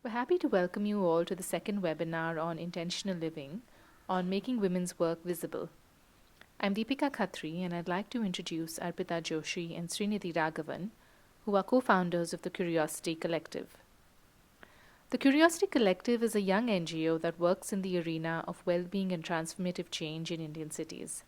We're happy to welcome you all to the second webinar on intentional living on making women's work visible. I'm Deepika Khatri, and I'd like to introduce Arpita Joshi and Srinidhi Raghavan, who are co-founders of the Curiosity Collective. The Curiosity Collective is a young NGO that works in the arena of well-being and transformative change in Indian cities.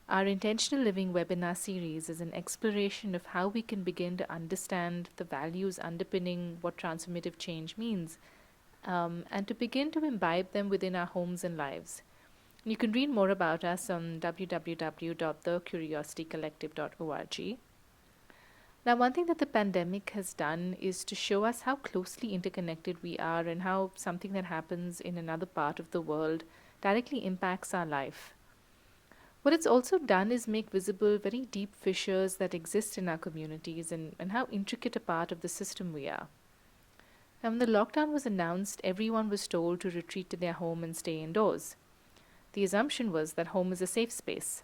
Our Intentional Living webinar series is an exploration of how we can begin to understand the values underpinning what transformative change means, and to begin to imbibe them within our homes and lives. You can read more about us on www.thecuriositycollective.org. Now, one thing that the pandemic has done is to show us how closely interconnected we are and how something that happens in another part of the world directly impacts our life. What it's also done is make visible very deep fissures that exist in our communities and how intricate a part of the system we are. And when the lockdown was announced, everyone was told to retreat to their home and stay indoors. The assumption was that home is a safe space.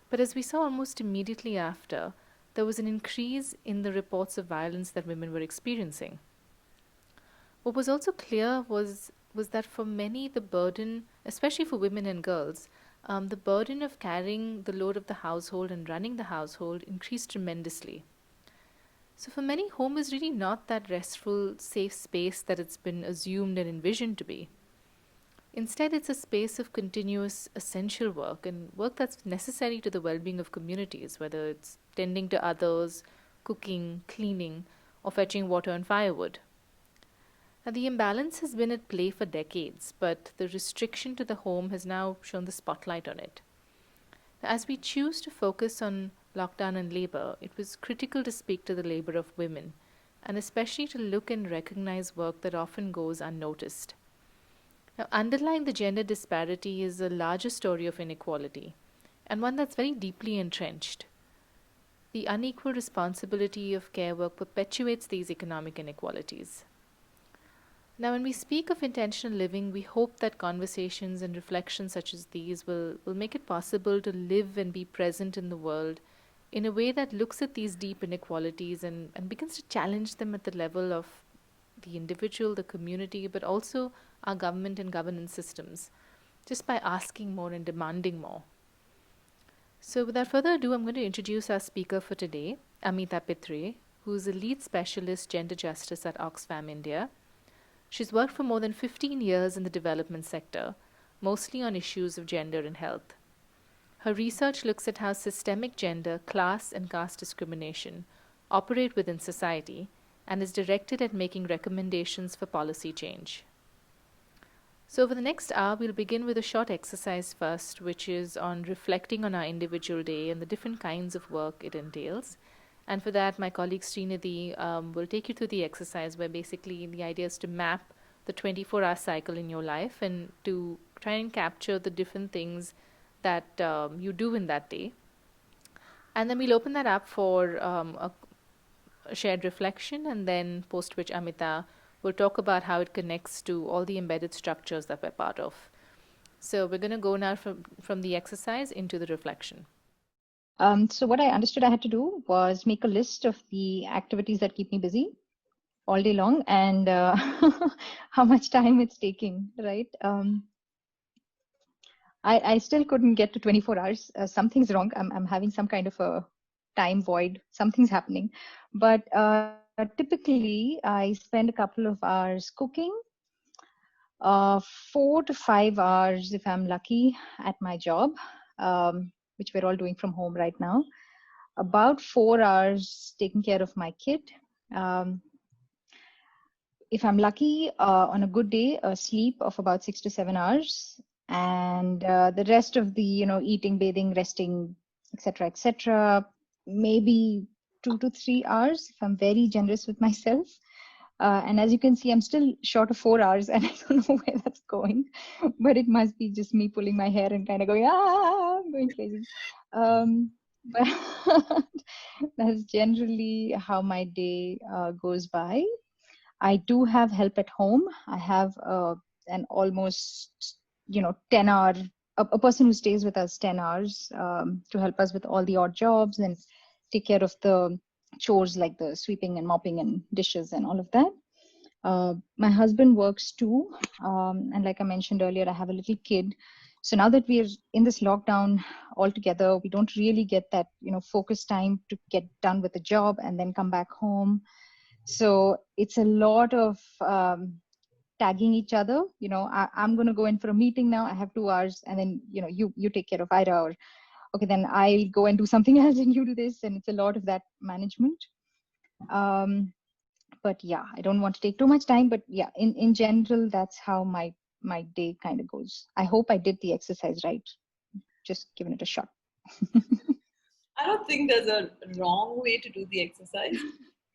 But as we saw almost immediately after, there was an increase in the reports of violence that women were experiencing. What was also clear was that for many, the burden, especially for women and girls, the burden of carrying the load of the household and running the household increased tremendously. So, for many, home is really not that restful, safe space that it's been assumed and envisioned to be. Instead, it's a space of continuous, essential work and work that's necessary to the well being of communities, whether it's tending to others, cooking, cleaning, or fetching water and firewood. Now, the imbalance has been at play for decades, but the restriction to the home has now shone the spotlight on it. As we choose to focus on lockdown and labor, it was critical to speak to the labor of women, and especially to look and recognize work that often goes unnoticed. Now, underlying the gender disparity is a larger story of inequality, and one that's very deeply entrenched. The unequal responsibility of care work perpetuates these economic inequalities. Now, when we speak of intentional living, we hope that conversations and reflections such as these will make it possible to live and be present in the world in a way that looks at these deep inequalities and begins to challenge them at the level of the individual, the community, but also our government and governance systems, just by asking more and demanding more. So, without further ado, I'm going to introduce our speaker for today, Amita Pitre, who is a lead specialist gender justice at Oxfam India. She's worked for more than 15 years in the development sector, mostly on issues of gender and health. Her research looks at how systemic gender, class, and caste discrimination operate within society and is directed at making recommendations for policy change. So, over the next hour, we'll begin with a short exercise first, which is on reflecting on our individual day and the different kinds of work it entails. And for that, my colleague Srinidhi will take you through the exercise where basically the idea is to map the 24-hour cycle in your life and to try and capture the different things that you do in that day. And then we'll open that up for a shared reflection, and then post which Amita will talk about how it connects to all the embedded structures that we're part of. So we're going to go now from the exercise into the reflection. So what I understood I had to do was make a list of the activities that keep me busy all day long and how much time it's taking, right? I still couldn't get to 24 hours. Something's wrong. I'm having some kind of a time void. Something's happening. But typically, I spend a couple of hours cooking, 4 to 5 hours if I'm lucky at my job, which we're all doing from home right now. About 4 hours taking care of my kid. If I'm lucky, on a good day, a sleep of about 6 to 7 hours, and the rest of the, eating, bathing, resting, etc., maybe 2 to 3 hours if I'm very generous with myself. And as you can see, I'm still short of 4 hours, and I don't know where that's going, but it must be just me pulling my hair and kind of going, I'm going crazy. But that's generally how my day goes by. I do have help at home. I have an almost, 10-hour, a person who stays with us 10 hours to help us with all the odd jobs and take care of the chores like the sweeping and mopping and dishes and all of that. My husband works too. And like I mentioned earlier, I have a little kid. So now that we're in this lockdown altogether, we don't really get that, focus time to get done with the job and then come back home. So it's a lot of tagging each other. I'm going to go in for a meeting now. I have 2 hours, and then you take care of Ida, or okay, then I'll go and do something else, and you do this, and it's a lot of that management. But yeah, I don't want to take too much time. But yeah, in general, that's how my day kind of goes. I hope I did the exercise right. Just giving it a shot. I don't think there's a wrong way to do the exercise.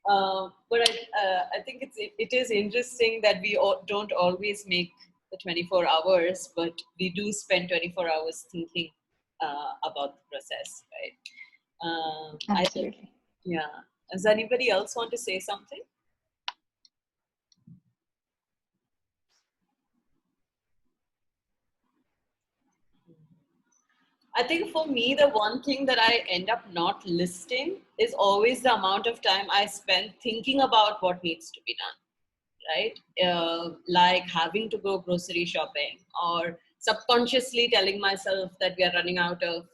But I think it is interesting that we don't always make the 24 hours, but we do spend 24 hours thinking about the process, right? Absolutely. Yeah. Does anybody else want to say something? I think for me, the one thing that I end up not listing is always the amount of time I spend thinking about what needs to be done, right? Like having to go grocery shopping, or subconsciously telling myself that we are running out of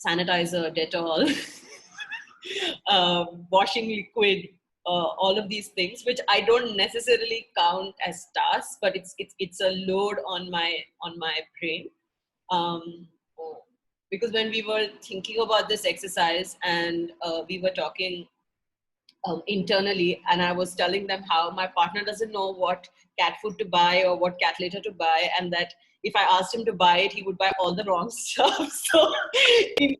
sanitizer, Dettol, washing liquid, all of these things, which I don't necessarily count as tasks, but it's a load on my brain. Um, because when we were thinking about this exercise, and we were talking internally, and I was telling them how my partner doesn't know what cat food to buy or what cat litter to buy, and that if I asked him to buy it, he would buy all the wrong stuff. So in,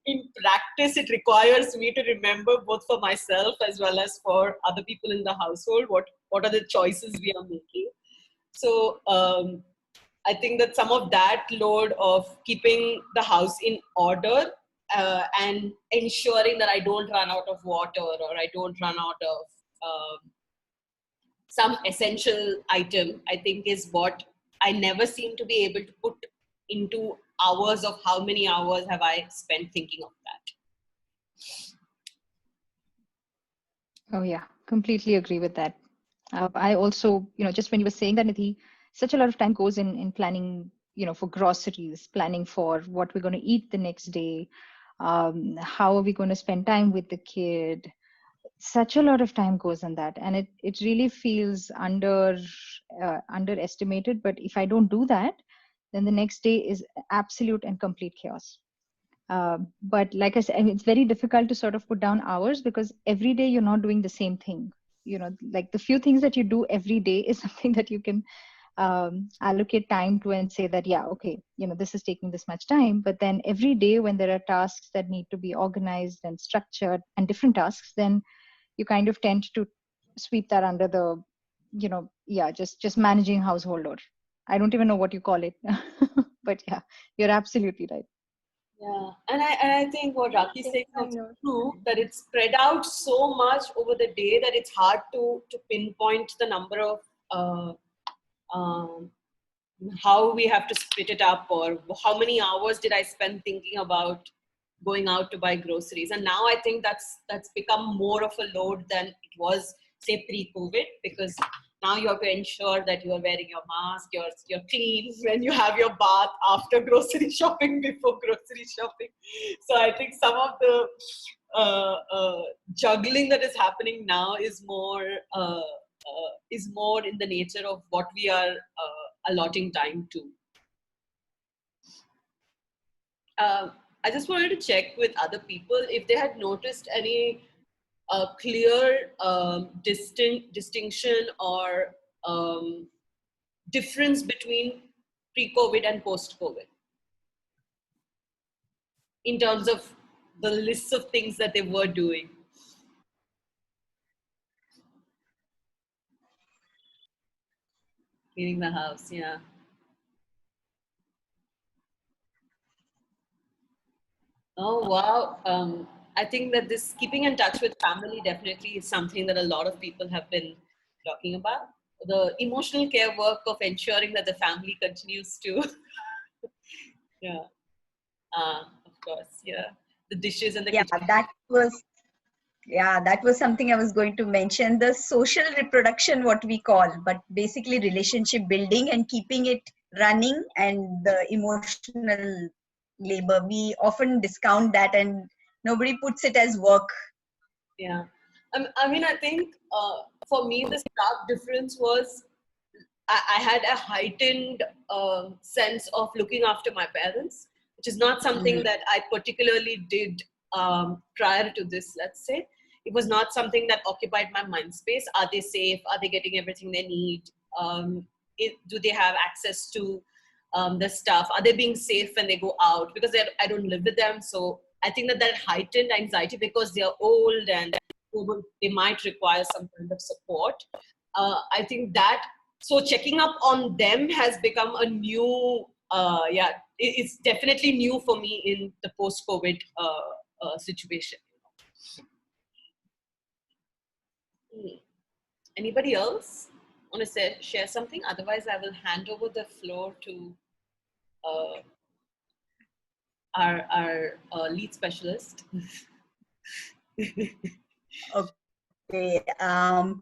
in practice, it requires me to remember, both for myself as well as for other people in the household, what are the choices we are making. So I think that some of that load of keeping the house in order, and ensuring that I don't run out of water, or I don't run out of some essential item, I think is what I never seem to be able to put into hours of how many hours have I spent thinking of that. Oh yeah, completely agree with that. I also, just when you were saying that, Nidhi, such a lot of time goes in planning, for groceries, planning for what we're going to eat the next day. How are we going to spend time with the kid? Such a lot of time goes in that, and it really feels underestimated. But if I don't do that, then the next day is absolute and complete chaos. But like I said, I mean, it's very difficult to sort of put down hours, because every day you're not doing the same thing. Like the few things that you do every day is something that you can allocate time to and say that, yeah, okay, this is taking this much time. But then every day when there are tasks that need to be organized and structured, and different tasks, then you kind of tend to sweep that under the, just managing household, or I don't even know what you call it. But yeah, you're absolutely right. Yeah, and I think what Raki's saying is true, that it's spread out so much over the day that it's hard to pinpoint the number of how we have to split it up, or how many hours did I spend thinking about going out to buy groceries. And now I think that's become more of a load than it was, say, pre-COVID, because now you have to ensure that you are wearing your mask, you're clean when you have your bath, after grocery shopping, before grocery shopping. So I think some of the juggling that is happening now is more in the nature of what we are allotting time to. I just wanted to check with other people if they had noticed any clear distinction or difference between pre-COVID and post-COVID in terms of the lists of things that they were doing. Cleaning the house, yeah. Oh, wow. I think that this keeping in touch with family definitely is something that a lot of people have been talking about. The emotional care work of ensuring that the family continues to, yeah, of course, yeah. The dishes and the Yeah, kitchen. that was Yeah, that was something I was going to mention. The social reproduction, what we call, but basically relationship building and keeping it running, and the emotional labor. We often discount that and nobody puts it as work. Yeah. I mean, I think for me, the stark difference was I had a heightened sense of looking after my parents, which is not something that I particularly did prior to this, let's say. It was not something that occupied my mind space. Are they safe? Are they getting everything they need? Do they have access to the stuff? Are they being safe when they go out? Because I don't live with them. So I think that heightened anxiety, because they're old and they might require some kind of support. I think that, so checking up on them has become a new, it's definitely new for me in the post-COVID situation. Anybody else want to share something? Otherwise, I will hand over the floor to uh, our lead specialist. Okay,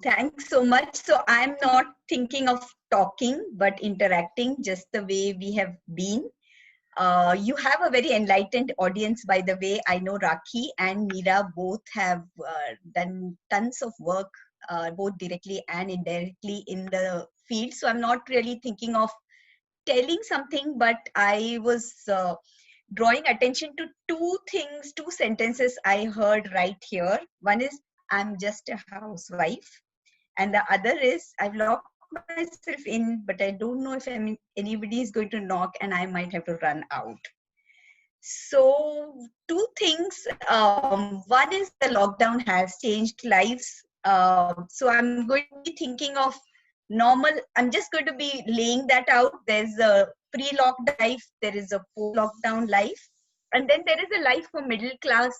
thanks so much. So I'm not thinking of talking, but interacting just the way we have been. You have a very enlightened audience, by the way. I know Rakhi and Meera both have done tons of work, both directly and indirectly in the field. So I'm not really thinking of telling something, but I was drawing attention to two things, two sentences I heard right here. One is, I'm just a housewife. And the other is, I've locked myself in, but I don't know if anybody is going to knock and I might have to run out. So two things. One is the lockdown has changed lives. So I'm going to be thinking of normal. I'm just going to be laying that out. There's a pre-lockdown life. There is a post-lockdown life. And then there is a life for middle class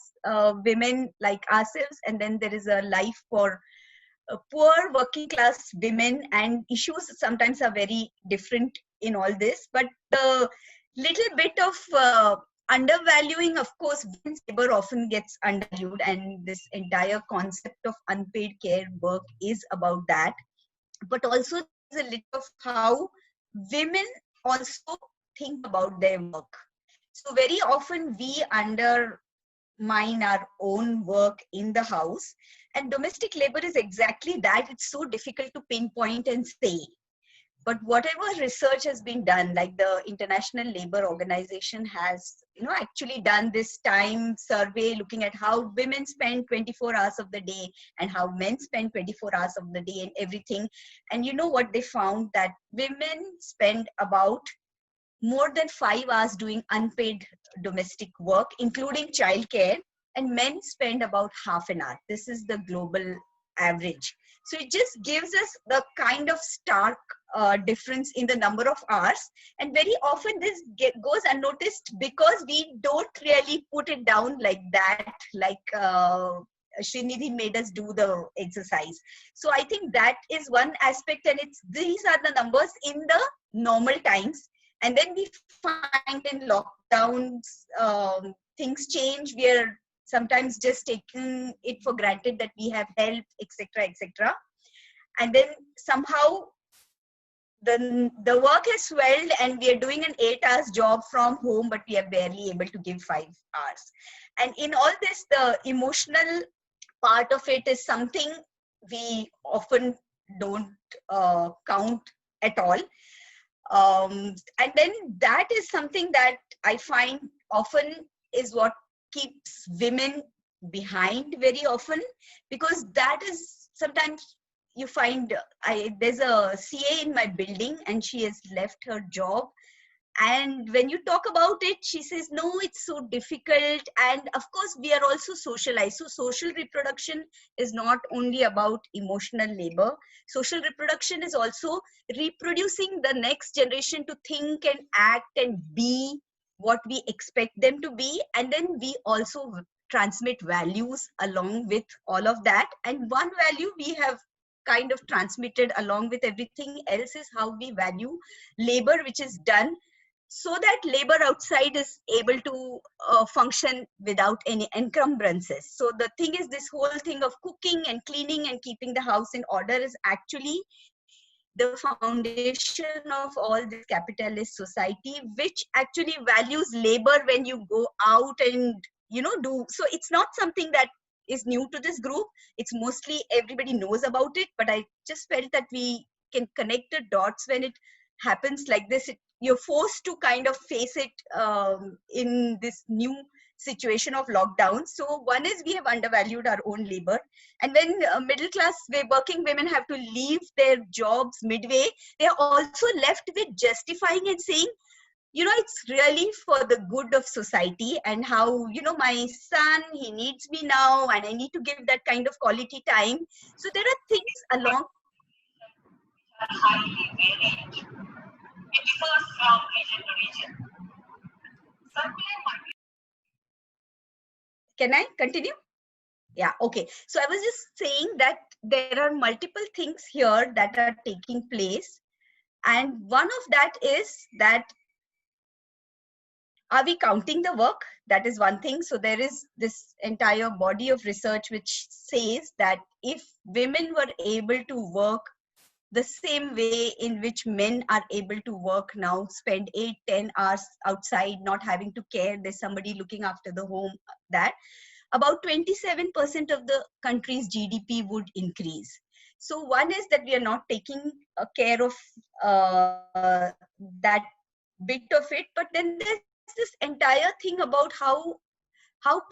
women like ourselves. And then there is a life for poor working class women, and issues sometimes are very different in all this. But the little bit of undervaluing, of course, women's labor often gets undervalued, and this entire concept of unpaid care work is about that. But also there's a little of how women also think about their work. So very often we undermine our own work in the house, and domestic labor is exactly that. It's so difficult to pinpoint and say. But whatever research has been done, like the International Labor Organization has, actually done this time survey looking at how women spend 24 hours of the day and how men spend 24 hours of the day and everything. And you know what they found? That women spend about more than 5 hours doing unpaid domestic work, including childcare, and men spend about half an hour. This is the global average. So it just gives us the kind of stark difference in the number of hours. And very often this goes unnoticed because we don't really put it down like that, like Srinidhi made us do the exercise. So I think that is one aspect, and these are the numbers in the normal times. And then we find in lockdowns, things change. We are sometimes just taking it for granted that we have help, etc., etc. And then somehow the work has swelled, and we are doing an 8 hours job from home, but we are barely able to give 5 hours. And in all this, the emotional part of it is something we often don't count at all. And then that is something that I find often is what keeps women behind very often, because that is sometimes you find, there's a CA in my building and she has left her job. And when you talk about it, she says, no, it's so difficult. And of course, we are also socialized. So social reproduction is not only about emotional labor. Social reproduction is also reproducing the next generation to think and act and be what we expect them to be. And then we also transmit values along with all of that. And one value we have kind of transmitted along with everything else is how we value labor, which is done so that labor outside is able to function without any encumbrances. So the thing is, this whole thing of cooking and cleaning and keeping the house in order is actually the foundation of all this capitalist society, which actually values labor when you go out and do. So it's not something that is new to this group. It's mostly everybody knows about it, but I just felt that we can connect the dots when it happens like this. You're forced to kind of face it in this new situation of lockdown. So one is, we have undervalued our own labor, and when middle class working women have to leave their jobs midway, they are also left with justifying and saying, it's really for the good of society, and how, my son, he needs me now, and I need to give that kind of quality time. So there are things along which are highly varied. It differs from region to region. Can I continue? Yeah, okay. So I was just saying that there are multiple things here that are taking place. And one of that is that, are we counting the work? That is one thing. So there is this entire body of research which says that if women were able to work the same way in which men are able to work now, spend 8-10 hours outside, not having to care, there's somebody looking after the home, that about 27% of the country's GDP would increase. So one is that we are not taking care of that bit of it, but then there's this entire thing about how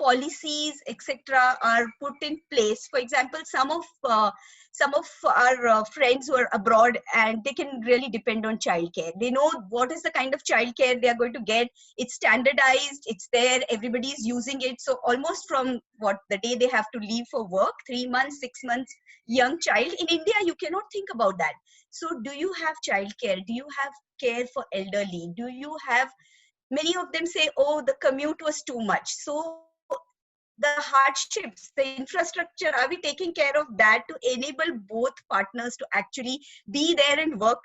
policies, etc., are put in place. For example, some of our friends who are abroad, and they can really depend on childcare. They know what is the kind of childcare they are going to get. It's standardized, it's there, everybody is using it. So almost from the day they have to leave for work, 3 months, 6 months, young child. In India, you cannot think about that. So do you have childcare? Do you have care for elderly? Do you have, many of them say, oh, the commute was too much. So the hardships, the infrastructure, are we taking care of that to enable both partners to actually be there and work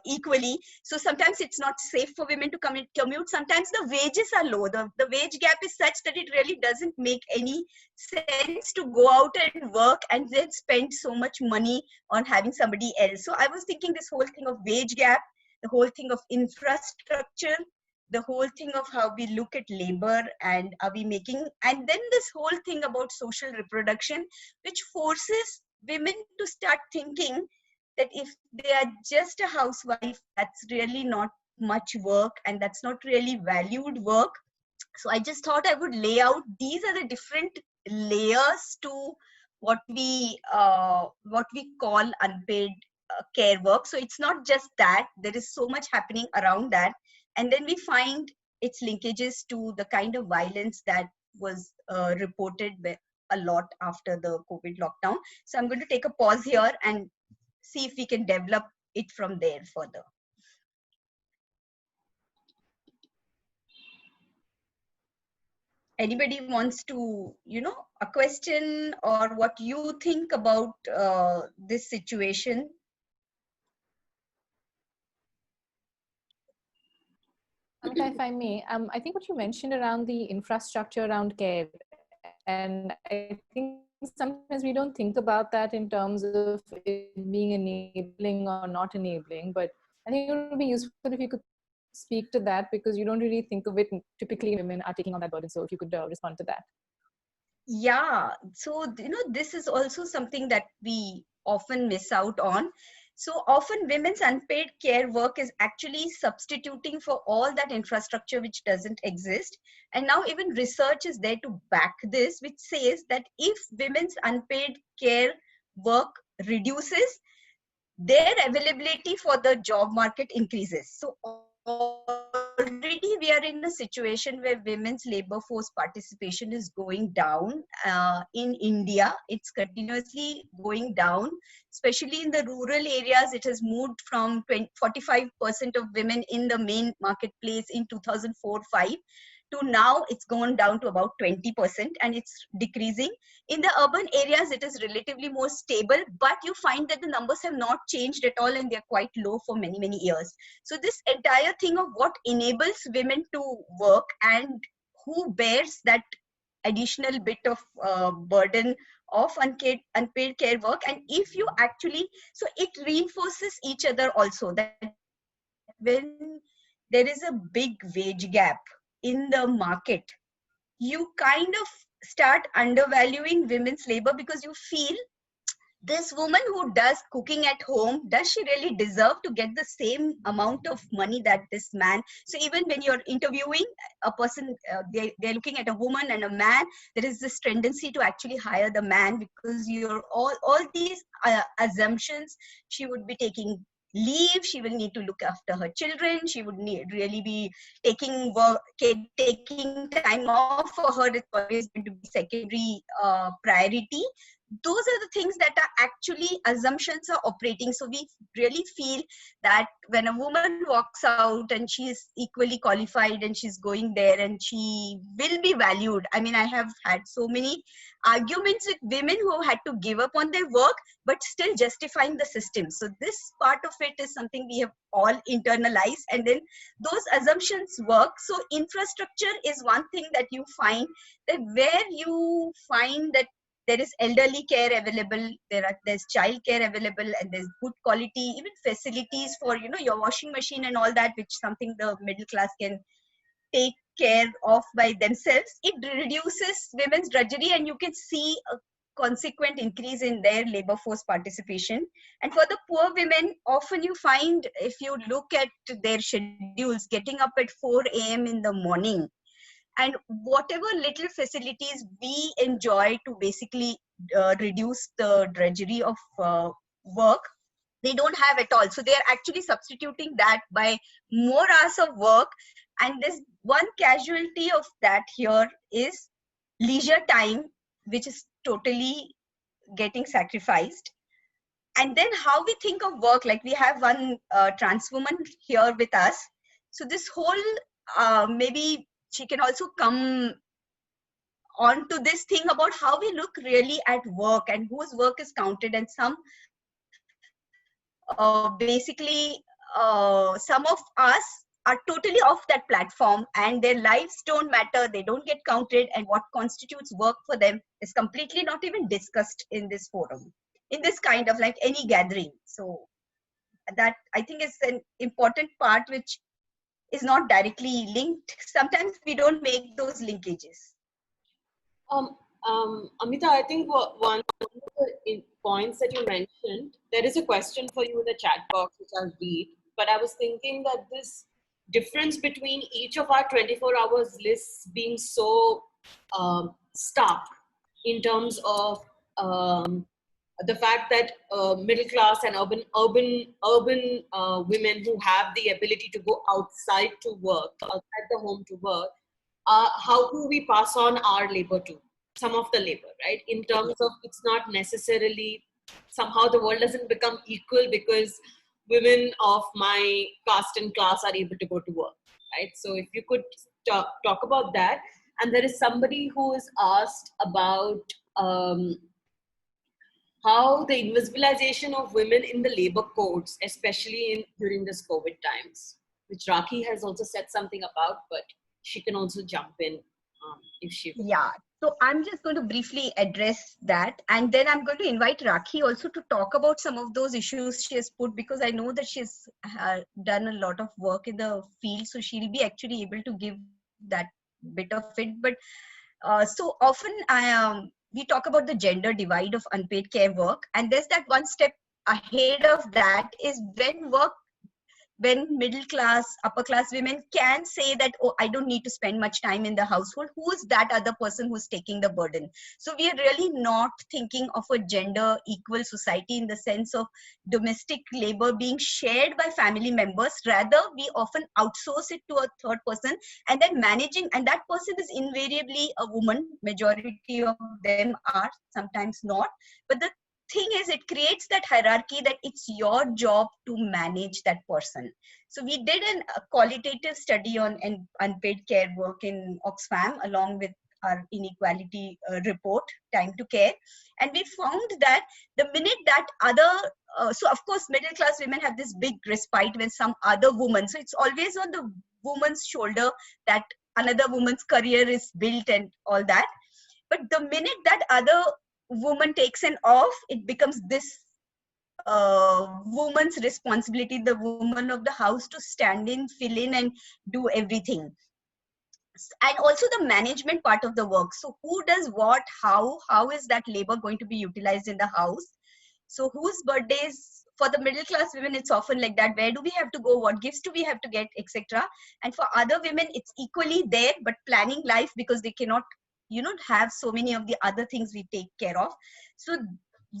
equally? So sometimes it's not safe for women to commute. Sometimes the wages are low. The wage gap is such that it really doesn't make any sense to go out and work and then spend so much money on having somebody else. So I was thinking this whole thing of wage gap, the whole thing of infrastructure, the whole thing of how we look at labor, and are we making, and then this whole thing about social reproduction, which forces women to start thinking that if they are just a housewife, that's really not much work, and that's not really valued work. So I just thought I would lay out, these are the different layers to what we call unpaid care work. So it's not just that, there is so much happening around that. And then we find its linkages to the kind of violence that was reported a lot after the COVID lockdown. So I'm going to take a pause here and see if we can develop it from there further. Anybody wants to, a question or what you think about this situation? If I may, I think what you mentioned around the infrastructure around care, and I think sometimes we don't think about that in terms of it being enabling or not enabling, but I think it would be useful if you could speak to that, because you don't really think of it. Typically women are taking on that burden, so if you could respond to that. Yeah, so this is also something that we often miss out on. So often women's unpaid care work is actually substituting for all that infrastructure which doesn't exist. And now even research is there to back this, which says that if women's unpaid care work reduces, their availability for the job market increases. So already we are in a situation where women's labor force participation is going down. In India, it's continuously going down, especially in the rural areas. It has moved from 45% of women in the main marketplace in 2004-5 to now it's gone down to about 20% and it's decreasing. In the urban areas, it is relatively more stable, but you find that the numbers have not changed at all and they're quite low for many, many years. So this entire thing of what enables women to work and who bears that additional bit of burden of unpaid care work, and if you actually, so it reinforces each other also, that when there is a big wage gap in the market, you kind of start undervaluing women's labor because you feel this woman who does cooking at home, does she really deserve to get the same amount of money that this man? So even when you're interviewing a person, they're looking at a woman and a man, there is this tendency to actually hire the man because you're all these assumptions. She would be taking leave, she will need to look after her children, she would really be taking time off. For her it's always going to be secondary priority. Those are the things that are actually assumptions are operating. So we really feel that when a woman walks out and she is equally qualified and she's going there and she will be valued. I mean, I have had so many arguments with women who had to give up on their work but still justifying the system. So this part of it is something we have all internalized, and then those assumptions work. So infrastructure is one thing that you find, that where you find that there is elderly care available, there's child care available, and there's good quality, even facilities for, you know, your washing machine and all that, which something the middle class can take care of by themselves. It reduces women's drudgery and you can see a consequent increase in their labor force participation. And for the poor women, often you find, if you look at their schedules, getting up at 4 a.m. in the morning, and whatever little facilities we enjoy to basically reduce the drudgery of work, they don't have at all. So they are actually substituting that by more hours of work. And this one casualty of that here is leisure time, which is totally getting sacrificed. And then how we think of work, like we have one trans woman here with us. So this whole, maybe she can also come on to this thing about how we look really at work and whose work is counted. And some basically some of us are totally off that platform and their lives don't matter, they don't get counted, and what constitutes work for them is completely not even discussed in this forum, in this kind of like any gathering. So that I think is an important part which is not directly linked. Sometimes we don't make those linkages. Amita, I think one of the points that you mentioned, there is a question for you in the chat box, which I'll read. But I was thinking that this difference between each of our 24 hours lists being so stark in terms of the fact that middle class and urban women who have the ability to go outside to work, outside the home to work, how do we pass on our labor to? Some of the labor, right? In terms of it's not necessarily, somehow the world doesn't become equal because women of my caste and class are able to go to work, right? So if you could talk about that. And there is somebody who is asked about how the invisibilization of women in the labor codes, especially during this COVID times, which Rakhi has also said something about, but she can also jump in if she would. Yeah. So I'm just going to briefly address that, and then I'm going to invite Rakhi also to talk about some of those issues she has put, because I know that she's done a lot of work in the field, so she'll be actually able to give that bit of it. But so often we talk about the gender divide of unpaid care work, and there's that one step ahead of that is when middle class, upper class women can say that, oh, I don't need to spend much time in the household. Who is that other person who's taking the burden? So we are really not thinking of a gender equal society in the sense of domestic labor being shared by family members. Rather, we often outsource it to a third person and then managing, and that person is invariably a woman. Majority of them are, sometimes not. But the thing is, it creates that hierarchy that it's your job to manage that person. So we did a qualitative study on unpaid care work in Oxfam along with our inequality report, Time to Care. And we found that the minute that other, so of course, middle class women have this big respite when some other woman, so it's always on the woman's shoulder that another woman's career is built and all that. But the minute that other woman takes an off, it becomes this woman's responsibility, the woman of the house, to stand in, fill in, and do everything. And also the management part of the work. So who does what, how is that labor going to be utilized in the house? So whose birthdays, for the middle class women, it's often like that. Where do we have to go? What gifts do we have to get, etc. And for other women, it's equally there, but planning life because they cannot, have so many of the other things we take care of. So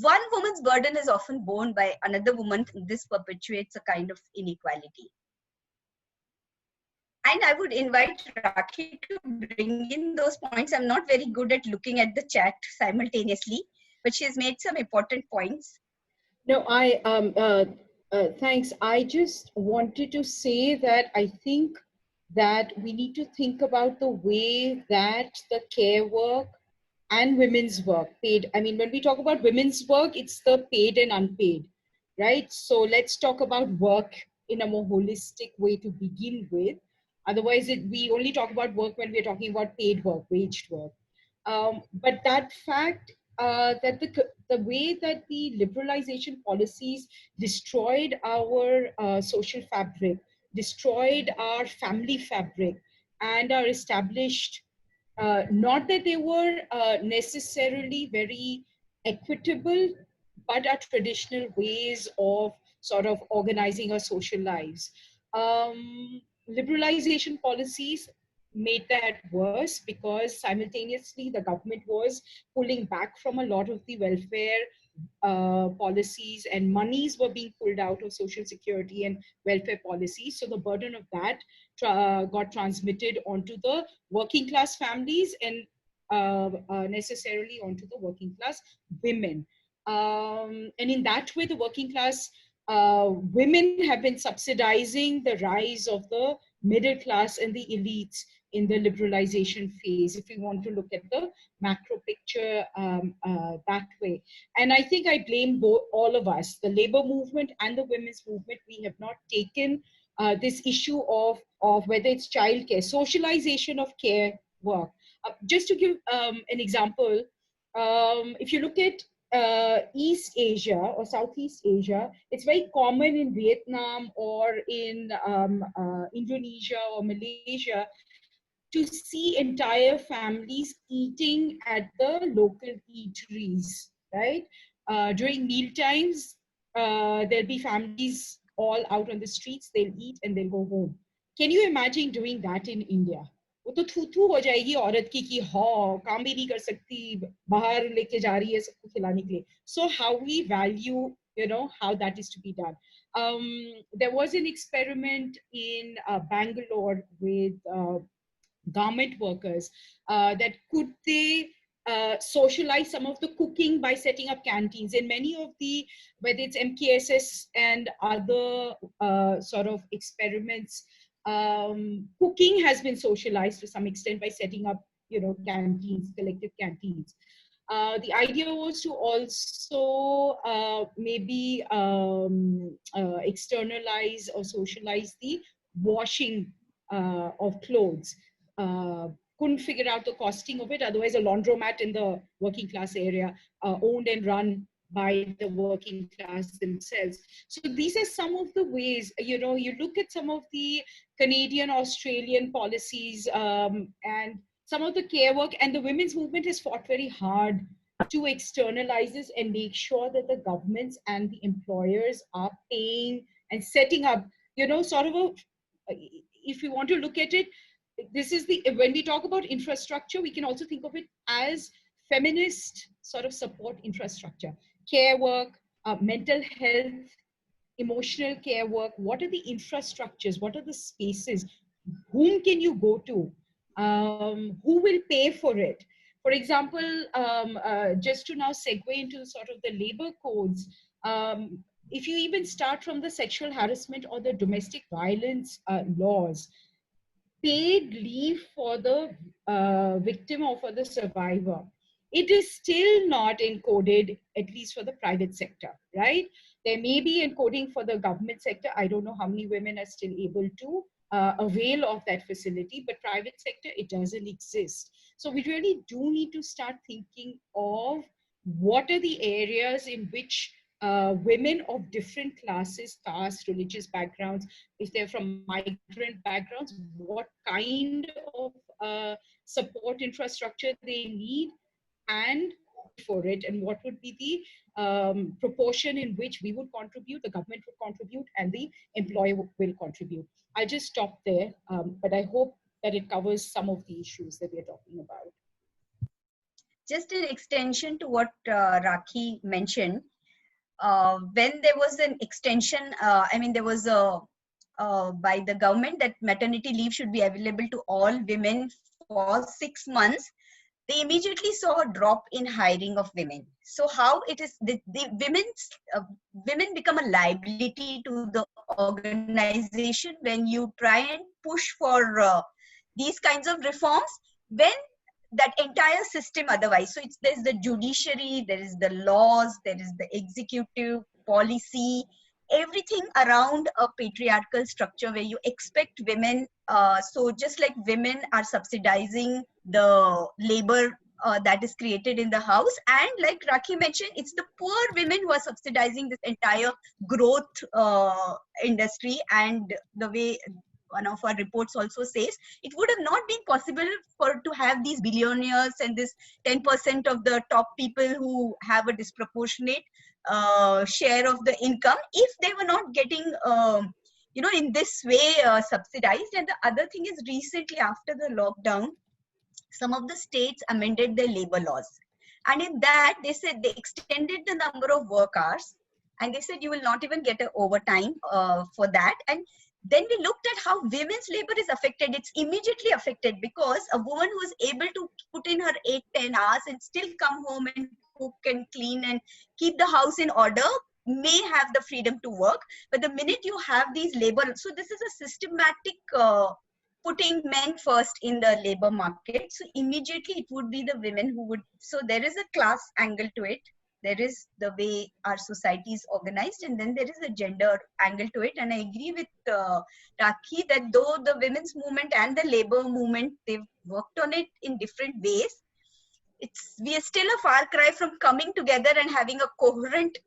one woman's burden is often borne by another woman. This perpetuates a kind of inequality. And I would invite Rakhi to bring in those points. I'm not very good at looking at the chat simultaneously, but she has made some important points. No, thanks. I just wanted to say that I think that we need to think about the way that the care work and women's work paid. I mean, when we talk about women's work, it's the paid and unpaid, right? So let's talk about work in a more holistic way to begin with. Otherwise, we only talk about work when we're talking about paid work, waged work. But that fact that the way that the liberalization policies destroyed our social fabric, destroyed our family fabric, and our established, not that they were necessarily very equitable, but our traditional ways of sort of organizing our social lives. Liberalization policies made that worse because simultaneously the government was pulling back from a lot of the welfare policies, and monies were being pulled out of social security and welfare policies. So the burden of that got transmitted onto the working class families and necessarily onto the working class women. And in that way, the working class women have been subsidizing the rise of the middle class and the elites in the liberalization phase, if we want to look at the macro picture that way. And I think I blame all of us, the labor movement and the women's movement. We have not taken this issue of whether it's childcare, socialization of care work. Just to give an example, if you look at East Asia or Southeast Asia, it's very common in Vietnam or in Indonesia or Malaysia to see entire families eating at the local eateries, right? During meal times, there'll be families all out on the streets, they'll eat and they'll go home. Can you imagine doing that in India? वो तो थू हो जाएगी औरत की कि हाँ काम भी नहीं कर सकती, बाहर लेके जा रही है सबको खिलाने के लिए. So how we value, how that is to be done. There was an experiment in Bangalore with garment workers that could they socialize some of the cooking by setting up canteens. In many of the, whether it's MKSS and other sort of experiments, cooking has been socialized to some extent by setting up, canteens, collective canteens. The idea was to also maybe externalize or socialize the washing of clothes. Couldn't figure out the costing of it. Otherwise, a laundromat in the working class area, owned and run by the working class themselves. So these are some of the ways, you look at some of the Canadian, Australian policies and some of the care work, and the women's movement has fought very hard to externalize this and make sure that the governments and the employers are paying and setting up, sort of if you want to look at it, this is when we talk about infrastructure, we can also think of it as feminist sort of support infrastructure, care work, mental health, emotional care work. What are the infrastructures? What are the spaces? Whom can you go to? Who will pay for it? For example, just to now segue into sort of the labor codes, if you even start from the sexual harassment or the domestic violence laws, paid leave for the victim or for the survivor, it is still not encoded, at least for the private sector, right? There may be encoding for the government sector. I don't know how many women are still able to avail of that facility, but private sector, it doesn't exist. So we really do need to start thinking of what are the areas in which women of different classes, caste, religious backgrounds, if they're from migrant backgrounds, what kind of support infrastructure they need and for it, and what would be the proportion in which we would contribute, the government would contribute, and the employer will contribute. I'll just stop there, but I hope that it covers some of the issues that we're talking about. Just an extension to what Rakhi mentioned, when there was an extension, there was a by the government that maternity leave should be available to all women for 6 months, they immediately saw a drop in hiring of women. So how it is the women become a liability to the organization when you try and push for these kinds of reforms, when that entire system otherwise. So there's the judiciary, there is the laws, there is the executive policy, everything around a patriarchal structure where you expect women. So just like women are subsidizing the labor that is created in the house, and like Rakhi mentioned, it's the poor women who are subsidizing this entire growth industry. And the way one of our reports also says, it would have not been possible to have these billionaires and this 10% of the top people who have a disproportionate share of the income if they were not getting in this way subsidized. And the other thing is, recently after the lockdown, some of the states amended their labor laws, and in that they said they extended the number of work hours, and they said you will not even get an overtime for that. And then we looked at how women's labor is affected. It's immediately affected, because a woman who is able to put in her 8-10 hours and still come home and cook and clean and keep the house in order may have the freedom to work. But the minute you have these labor, so this is a systematic putting men first in the labor market. So immediately it would be the women who would, so there is a class angle to it. There is the way our society is organized, and then there is a gender angle to it. And I agree with Rakhi that though the women's movement and the labor movement, they've worked on it in different ways, we are still a far cry from coming together and having a coherent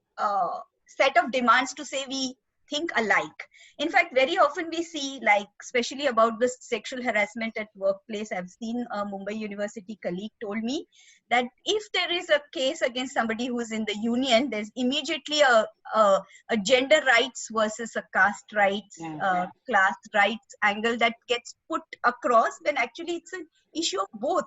set of demands to say we think alike. In fact, very often we see, like, especially about the sexual harassment at workplace, I've seen a Mumbai University colleague told me that if there is a case against somebody who is in the union, there's immediately a gender rights versus a caste rights, class rights angle that gets put across, when actually it's an issue of both.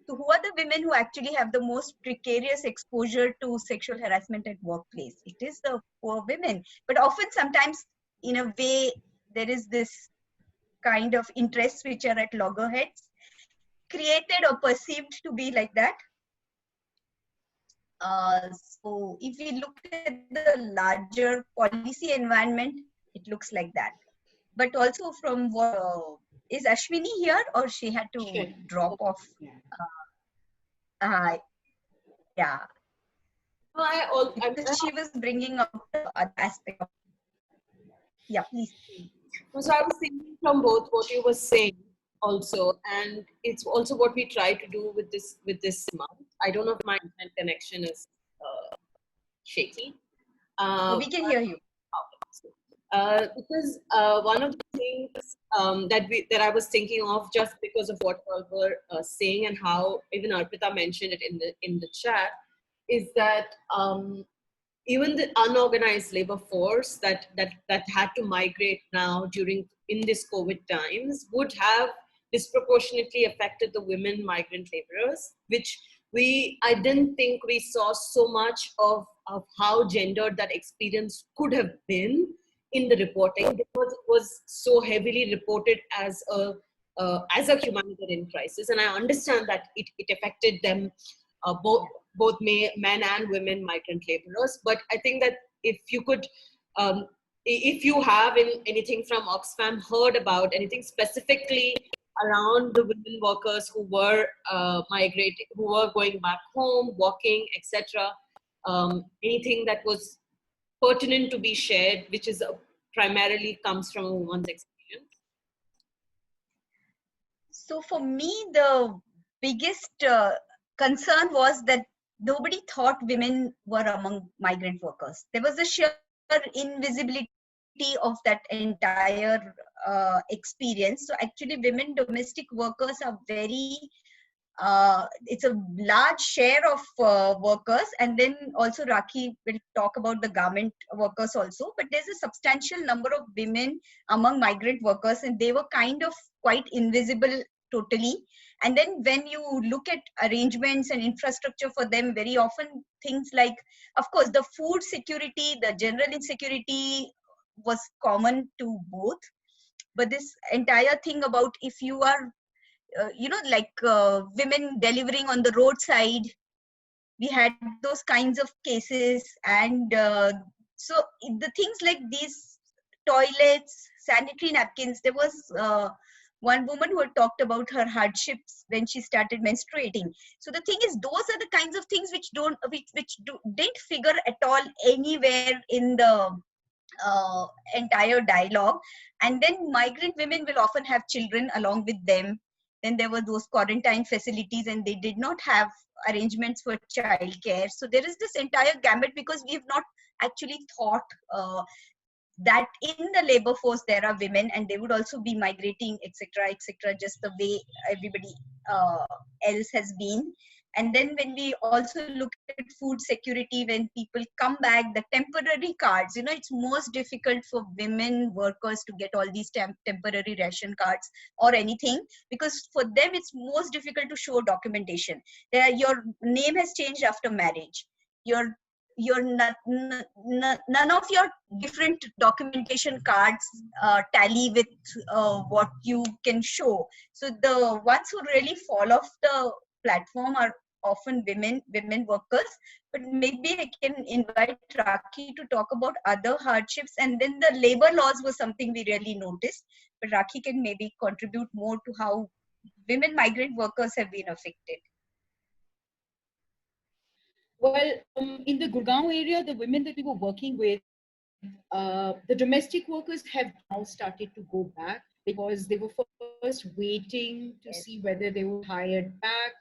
So who are the women who actually have the most precarious exposure to sexual harassment at workplace? It is the poor women. But often, sometimes, in a way, there is this kind of interests which are at loggerheads, created or perceived to be like that. So if we look at the larger policy environment, it looks like that. But also from what, is Ashwini here, or she had to drop off? Yeah. She was bringing up the other aspect of, yeah, please. So I was thinking from both what you were saying also, and it's also what we try to do with this month. I don't know if my internet connection is shaky. We can hear you. Because one of the things that I was thinking of, just because of what you all were saying, and how even Arpita mentioned it in the chat, is that even the unorganized labor force that had to migrate now in this COVID times would have disproportionately affected the women migrant laborers, which I didn't think we saw so much of how gendered that experience could have been in the reporting, because it was so heavily reported as a as a humanitarian crisis, and I understand that it affected them, both men and women migrant laborers. But I think that if you could, if you have anything from Oxfam heard about anything specifically around the women workers who were migrating, who were going back home, walking, etc., anything that was pertinent to be shared, which is primarily comes from a woman's experience. So for me, the biggest concern was that nobody thought women were among migrant workers. There was a sheer invisibility of that entire experience. So actually, women domestic workers are very it's a large share of workers, and then also Rakhi will talk about the garment workers also, but there's a substantial number of women among migrant workers, and they were kind of quite invisible totally. And then when you look at arrangements and infrastructure for them, very often things like, of course, the food security, the general insecurity was common to both, but this entire thing about if you are like women delivering on the roadside, we had those kinds of cases. And so the things like these toilets, sanitary napkins, there was one woman who had talked about her hardships when she started menstruating. So the thing is, those are the kinds of things which didn't figure at all anywhere in the entire dialogue. And then migrant women will often have children along with them. Then there were those quarantine facilities, and they did not have arrangements for childcare. So there is this entire gamut, because we have not actually thought that in the labor force there are women, and they would also be migrating, etc., etc., just the way everybody else has been. And then when we also look at food security, when people come back, the temporary cards, it's most difficult for women workers to get all these temporary ration cards or anything, because for them it's most difficult to show documentation. Your name has changed after marriage. None of your different documentation cards tally with what you can show. So the ones who really fall off the platform are often women workers. But maybe I can invite Rakhi to talk about other hardships. And then the labor laws was something we really noticed, but Rakhi can maybe contribute more to how women migrant workers have been affected. Well, in the Gurgaon area, the women that we were working with, the domestic workers have now started to go back, because they were first waiting to see whether they were hired back,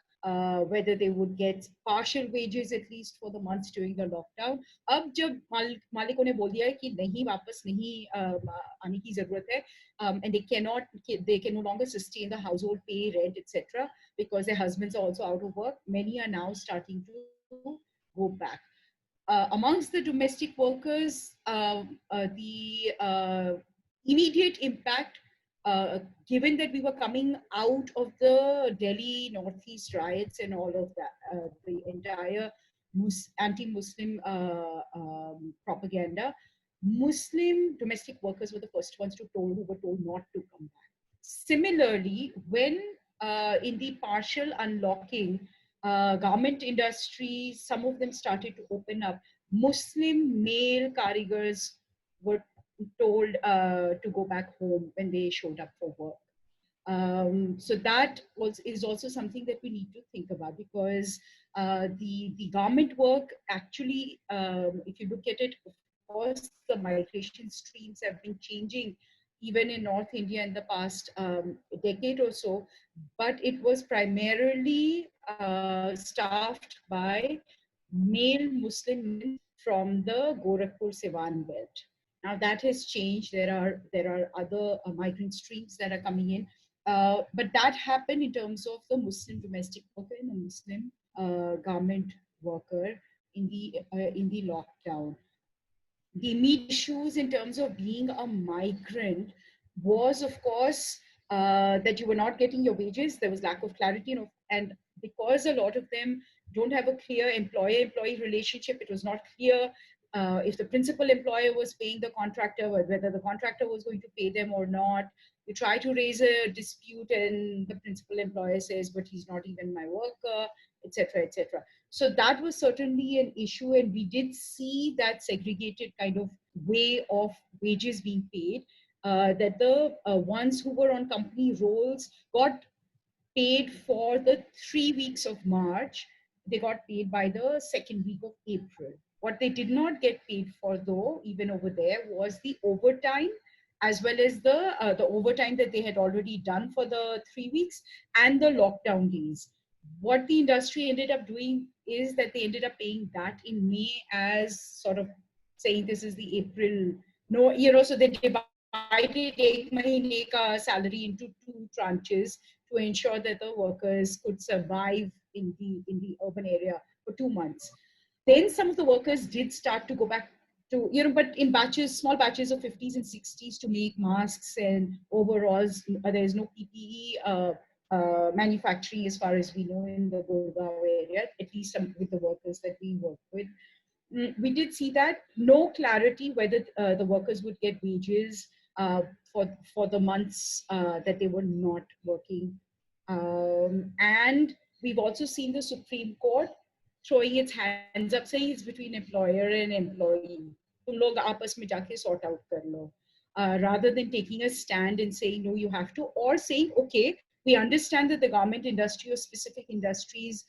whether they would get partial wages at least for the months during the lockdown. अब जब मालिकों ने बोल दिया है कि नहीं, वापस नहीं आने की जरूरत है, and they can no longer sustain the household, pay rent, etc., because their husbands are also out of work, many are now starting to go back. Amongst the domestic workers, the immediate impact, given that we were coming out of the Delhi Northeast riots and all of that, the entire anti-Muslim propaganda, Muslim domestic workers were the first ones who were told not to come back. Similarly, when in the partial unlocking, garment industry, some of them started to open up, Muslim male karigars were told to go back home when they showed up for work. So that is also something that we need to think about, because the garment work actually, if you look at it, of course, the migration streams have been changing even in North India in the past decade or so, but it was primarily staffed by male Muslim men from the Gorakhpur Siwan belt. Now that has changed. There are other migrant streams that are coming in, but that happened in terms of the Muslim domestic worker and the Muslim garment worker in the lockdown. The immediate issues in terms of being a migrant was, of course, that you were not getting your wages. There was lack of clarity, and because a lot of them don't have a clear employer-employee relationship, it was not clear if the principal employer was paying the contractor, whether the contractor was going to pay them or not. You try to raise a dispute and the principal employer says, but he's not even my worker, etc., etc. So that was certainly an issue, and we did see that segregated kind of way of wages being paid, that the ones who were on company rolls got paid for the 3 weeks of March. They got paid by the second week of April. What they did not get paid for, though, even over there, was the overtime, as well as the overtime that they had already done for the 3 weeks and the lockdown days. What the industry ended up doing is that they ended up paying that in May, as sort of saying this is the April. No, so they divided ek mahine ka salary into two tranches to ensure that the workers could survive in the urban area for 2 months. Then some of the workers did start to go back to, but in batches, small batches of 50s and 60s to make masks and overalls. There is no PPE manufacturing as far as we know in the Gurgaon area, at least with the workers that we work with. We did see that no clarity whether the workers would get wages for the months that they were not working. And we've also seen the Supreme Court throwing its hands up, saying it's between employer and employee. तुम लोग आपस में जाके sort out कर लो. Rather than taking a stand and saying, no, you have to, or saying, okay, we understand that the garment industry or specific industries,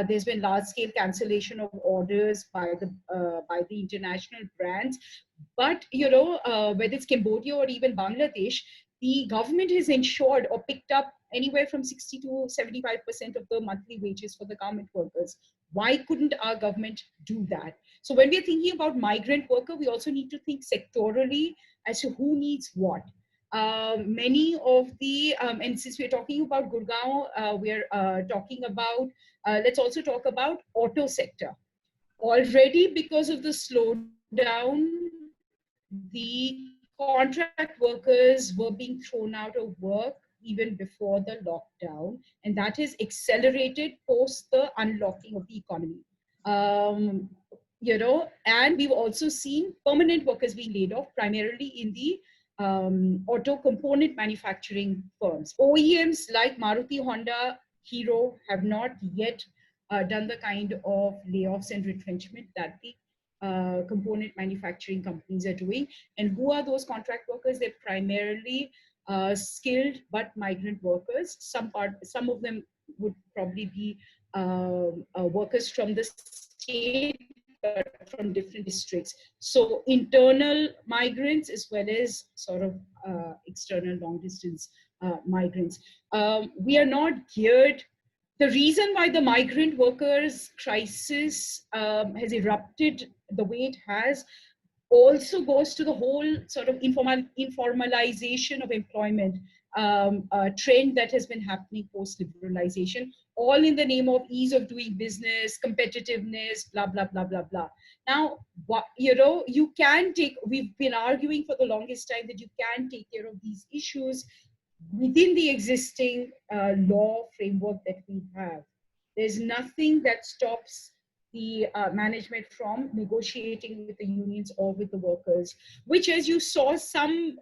there's been large-scale cancellation of orders by the international brands. But, whether it's Cambodia or even Bangladesh, the government has ensured or picked up anywhere from 60 to 75% of the monthly wages for the garment workers. Why couldn't our government do that? So when we're thinking about migrant worker, we also need to think sectorally as to who needs what. Many of the, and since we're talking about Gurgaon, we're talking about, let's also talk about auto sector. Already because of the slowdown, the contract workers were being thrown out of work even before the lockdown, and that has accelerated post the unlocking of the economy. And we've also seen permanent workers being laid off, primarily in the auto component manufacturing firms. OEMs like Maruti, Honda, Hero have not yet done the kind of layoffs and retrenchment that the component manufacturing companies are doing. And who are those contract workers? They're primarily skilled but migrant workers. Some of them would probably be workers from the state, but from different districts. So internal migrants as well as sort of external long distance migrants. We are not geared. The reason why the migrant workers crisis has erupted the way it has also goes to the whole sort of informalization of employment trend that has been happening post-liberalization, all in the name of ease of doing business, competitiveness, blah, blah, blah, blah, blah. Now, you can take, we've been arguing for the longest time that you can take care of these issues within the existing law framework that we have. There's nothing that stops the management from negotiating with the unions or with the workers, which, as you saw, some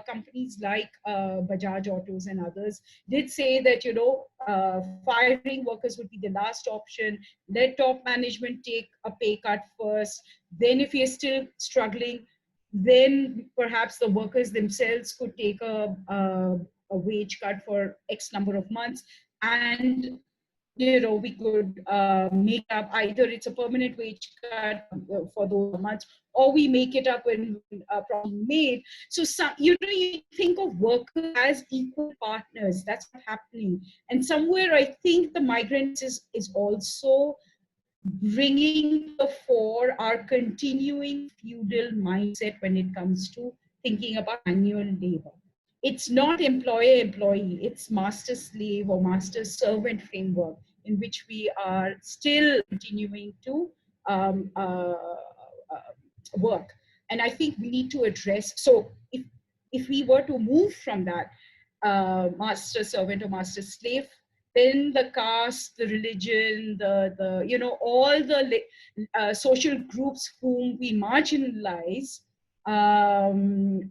companies like Bajaj Autos and others did say that, firing workers would be the last option. Let top management take a pay cut first. Then if you're still struggling, then perhaps the workers themselves could take a wage cut for X number of months, and we could make up, either it's a permanent wage cut for those months, or we make it up when profit made. So you think of workers as equal partners. That's what's happening. And somewhere I think the migrants is also bringing the fore our continuing feudal mindset when it comes to thinking about manual labor. It's not employer-employee, it's master-slave or master-servant framework in which we are still continuing to work. And I think we need to address, so if we were to move from that master-servant or master-slave then the caste, the religion, the all the social groups whom we marginalize on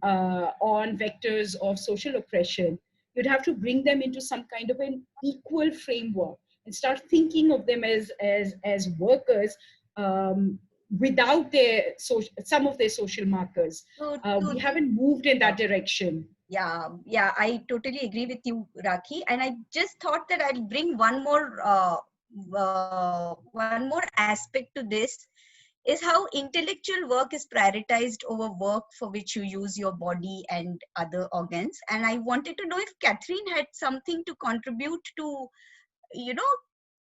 vectors of social oppression, you'd have to bring them into some kind of an equal framework and start thinking of them as workers, without some of their social markers. So We haven't moved in that direction. Yeah, I totally agree with you, Rakhi. And I just thought that I'll bring one more aspect to this, is how intellectual work is prioritized over work for which you use your body and other organs. And I wanted to know if Catherine had something to contribute to, you know,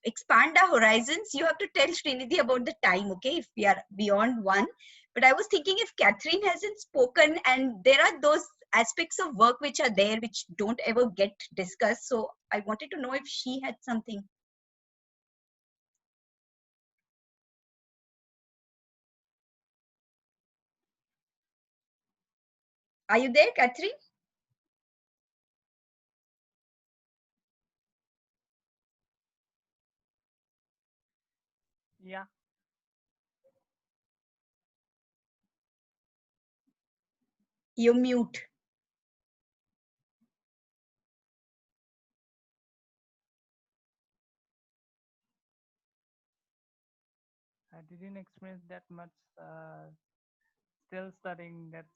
expand our horizons. You have to tell Srinidhi about the time, okay, if we are beyond one. But I was thinking, if Catherine hasn't spoken, and there are those aspects of work which are there which don't ever get discussed, so I wanted to know if she had something. Are you there, Catherine? Yeah, You mute. I didn't experience that much. Still studying. That's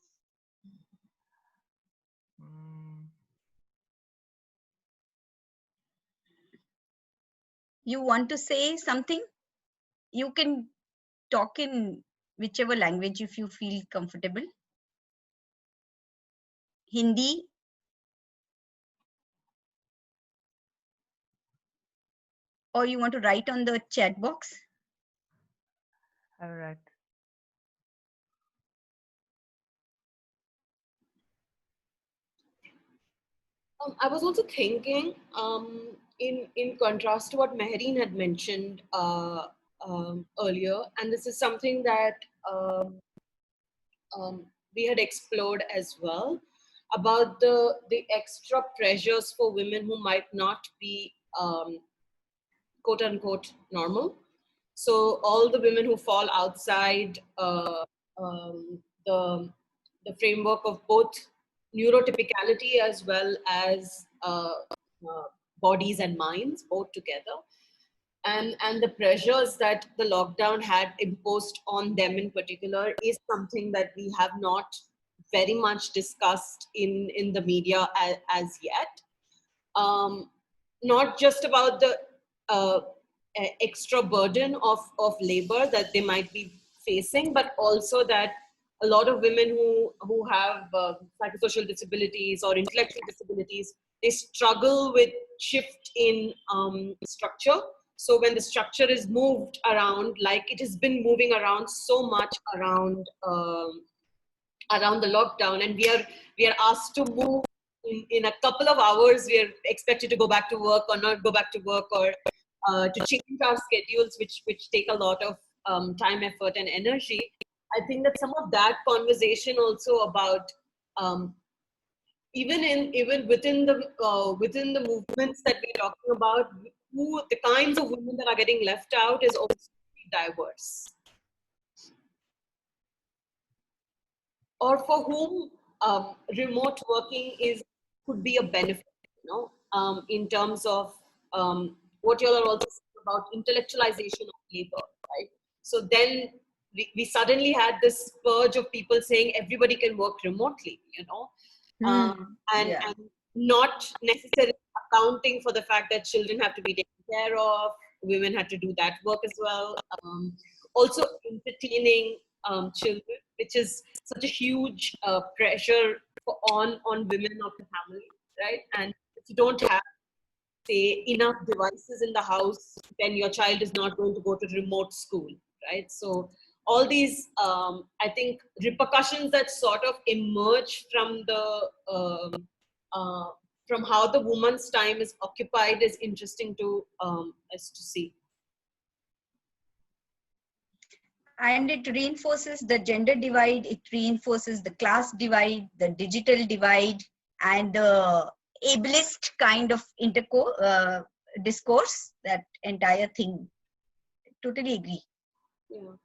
mm, You want to say something? You can talk in whichever language if you feel comfortable. Hindi, or you want to write on the chat box? all right. I was also thinking, in contrast to what Mehreen had mentioned earlier, and this is something that we had explored as well, about the extra pressures for women who might not be quote unquote normal. So all the women who fall outside the framework of both neurotypicality as well as uh, bodies and minds both together, and the pressures that the lockdown had imposed on them in particular is something that we have not very much discussed in the media as yet. Not just about the uh, extra burden of labor that they might be facing, but also that a lot of women who have psychosocial disabilities or intellectual disabilities, they struggle with shift in structure. So when the structure is moved around, like it has been moving around so much around the lockdown, and we are asked to move in a couple of hours. We are expected to go back to work or not go back to work, or to change our schedules, which take a lot of time, effort, and energy. I think that some of that conversation also about um, even within the movements that we're talking about, who the kinds of women that are getting left out is also diverse, or for whom remote working is could be a benefit, in terms of what you all are also saying about intellectualization of labor, right? So then we suddenly had this purge of people saying everybody can work remotely, Yeah. and not necessarily accounting for the fact that children have to be taken care of, women had to do that work as well. Also entertaining children, which is such a huge pressure on women of the family, right? And if you don't have, say, enough devices in the house, then your child is not going to go to remote school, right? So all these, I think, repercussions that sort of emerge from the uh, from how the woman's time is occupied is interesting to us to see. And it reinforces the gender divide, it reinforces the class divide, the digital divide, and the ableist kind of discourse, that entire thing. Totally agree. Yeah.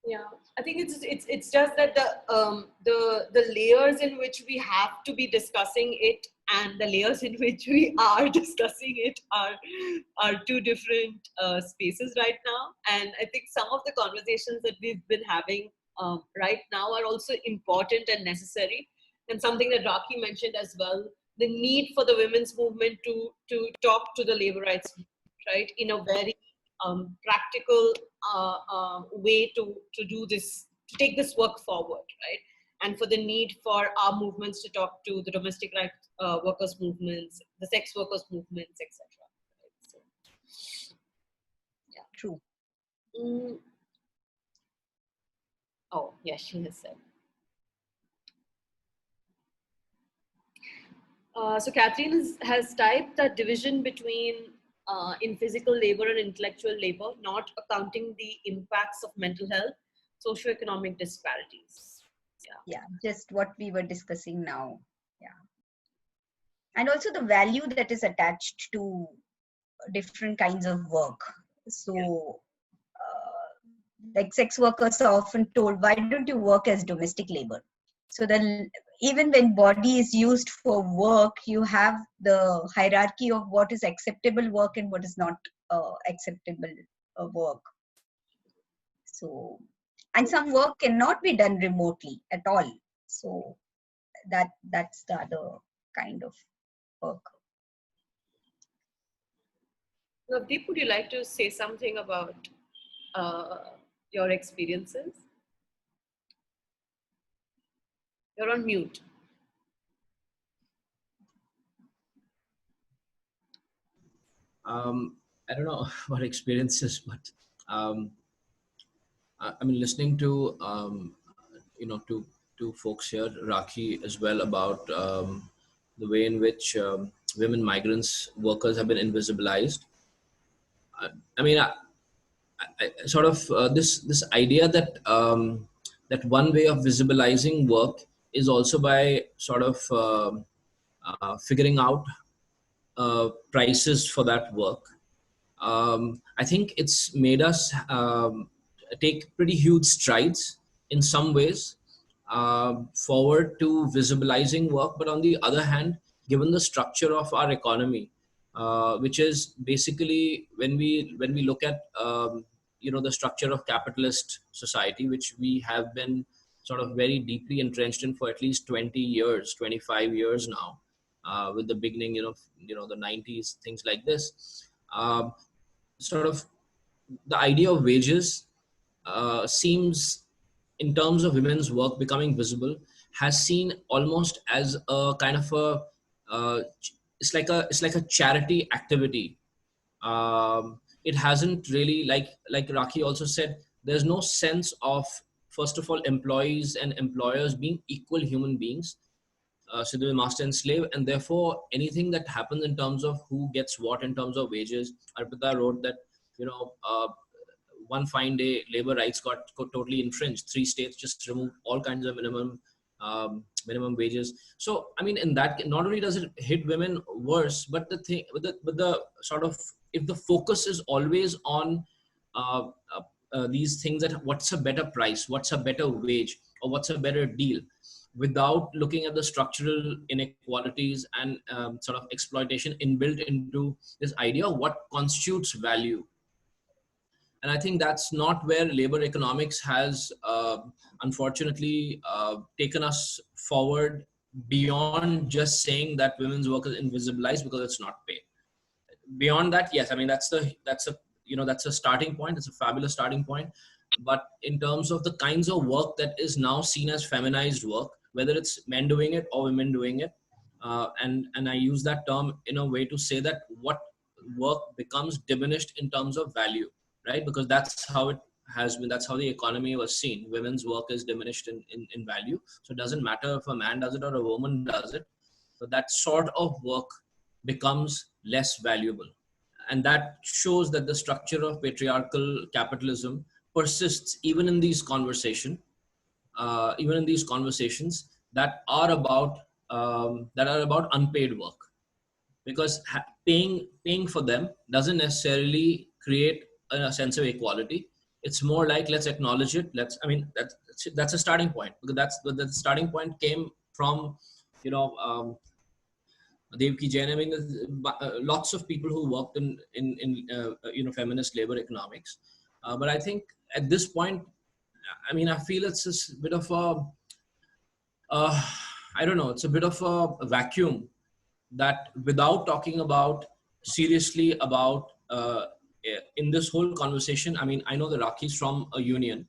Yeah. I think it's just that the layers in which we have to be discussing it and the layers in which we are discussing it are two different spaces right now. And I think some of the conversations that we've been having right now are also important and necessary. And something that Raki mentioned as well, the need for the women's movement to talk to the labor rights movement, right, in a very practical way to do this, to take this work forward, right? And for the need for our movements to talk to the domestic rights workers movements, the sex workers movements, etc. Right? So, yeah. True. Oh, yes, she has said. So Catherine has typed that division between in physical labor and intellectual labor, not accounting the impacts of mental health, socioeconomic disparities. Yeah, just what we were discussing now. Yeah. And also the value that is attached to different kinds of work. So, like sex workers are often told, why don't you work as domestic labor? So then even when body is used for work, you have the hierarchy of what is acceptable work and what is not acceptable work. So, and some work cannot be done remotely at all. So that's the other kind of work. Navdeep, would you like to say something about your experiences? You're on mute. I don't know what experiences, but I mean, listening to to folks here, Raki as well, about the way in which women migrants workers have been invisibilized. I mean, I sort of this idea that that one way of visibilizing work is also by sort of figuring out prices for that work. I think it's made us take pretty huge strides in some ways forward to visibilizing work. But on the other hand, given the structure of our economy, which is basically when we look at the structure of capitalist society, which we have been sort of very deeply entrenched in for at least 20 years, 25 years now, with the beginning, the 90s, things like this. Sort of the idea of wages seems, in terms of women's work becoming visible, has seen almost as a kind of a it's like a charity activity. It hasn't really, like Raki also said, there's no sense of, first of all, employees and employers being equal human beings. So they're master and slave, and therefore anything that happens in terms of who gets what in terms of wages. Arpita wrote that one fine day labor rights got totally infringed. 3 states just removed all kinds of minimum wages. So I mean, in that, not only does it hit women worse, but the sort of, if the focus is always on these things, that what's a better price, what's a better wage, or what's a better deal, without looking at the structural inequalities and sort of exploitation inbuilt into this idea of what constitutes value. And I think that's not where labor economics has unfortunately taken us forward, beyond just saying that women's work is invisibilized because it's not paid. Beyond that, yes, I mean, that's a starting point. It's a fabulous starting point. But in terms of the kinds of work that is now seen as feminized work, whether it's men doing it or women doing it, and I use that term in a way to say that what work becomes diminished in terms of value, right? Because that's how it has been, that's how the economy was seen. Women's work is diminished in value. So it doesn't matter if a man does it or a woman does it. So that sort of work becomes less valuable. And that shows that the structure of patriarchal capitalism persists even in these conversations that are about unpaid work. because paying for them doesn't necessarily create a sense of equality. It's more like, let's acknowledge it. That's a starting point, because the starting point came from, you know, Devki Jain. I mean, lots of people who worked in feminist labor economics. But I think at this point, I mean, I feel it's a bit of I don't know, it's a bit of a vacuum that, without talking about seriously about in this whole conversation. I mean, I know that Raki's from a union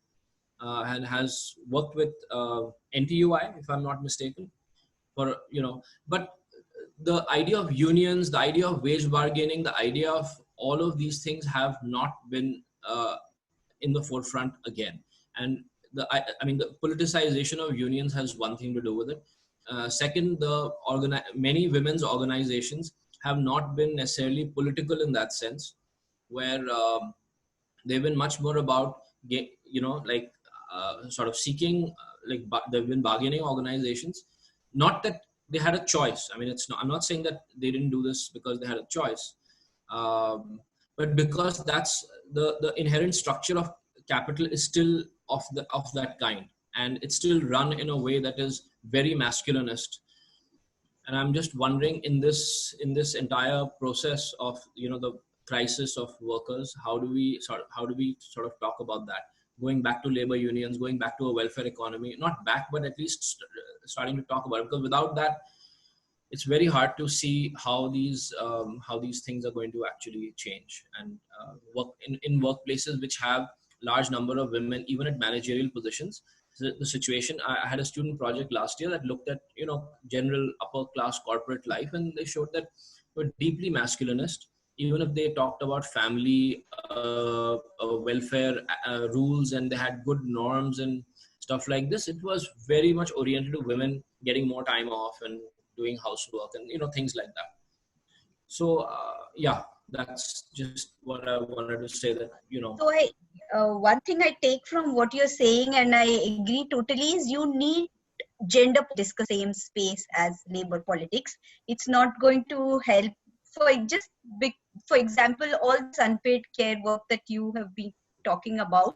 and has worked with NTUI, if I'm not mistaken, for, you know, but the idea of unions, the idea of wage bargaining, the idea of all of these things have not been in the forefront again. And I mean, the politicization of unions has one thing to do with it. Second, many women's organizations have not been necessarily political in that sense, where they've been much more about, sort of seeking, they've been bargaining organizations. Not that they had a choice. I mean, I'm not saying that they didn't do this because they had a choice, but because that's the inherent structure of capital is still of that kind, and it's still run in a way that is very masculinist. And I'm just wondering, in this entire process of, you know, the crisis of workers, how do we sort of talk about that, going back to labor unions, going back to a welfare economy, not back, but at least starting to talk about it, because without that, it's very hard to see how these things are going to actually change. And work in workplaces which have large number of women, even at managerial positions. The situation, I had a student project last year that looked at, you know, general upper class corporate life, and they showed that were deeply masculinist. Even if they talked about family welfare rules, and they had good norms and stuff like this, it was very much oriented to women getting more time off and doing housework and, you know, things like that. So yeah, that's just what I wanted to say, that, you know. So one thing I take from what you're saying, and I agree totally, is you need gender discuss same space as labor politics. It's not going to help. For example, all this unpaid care work that you have been talking about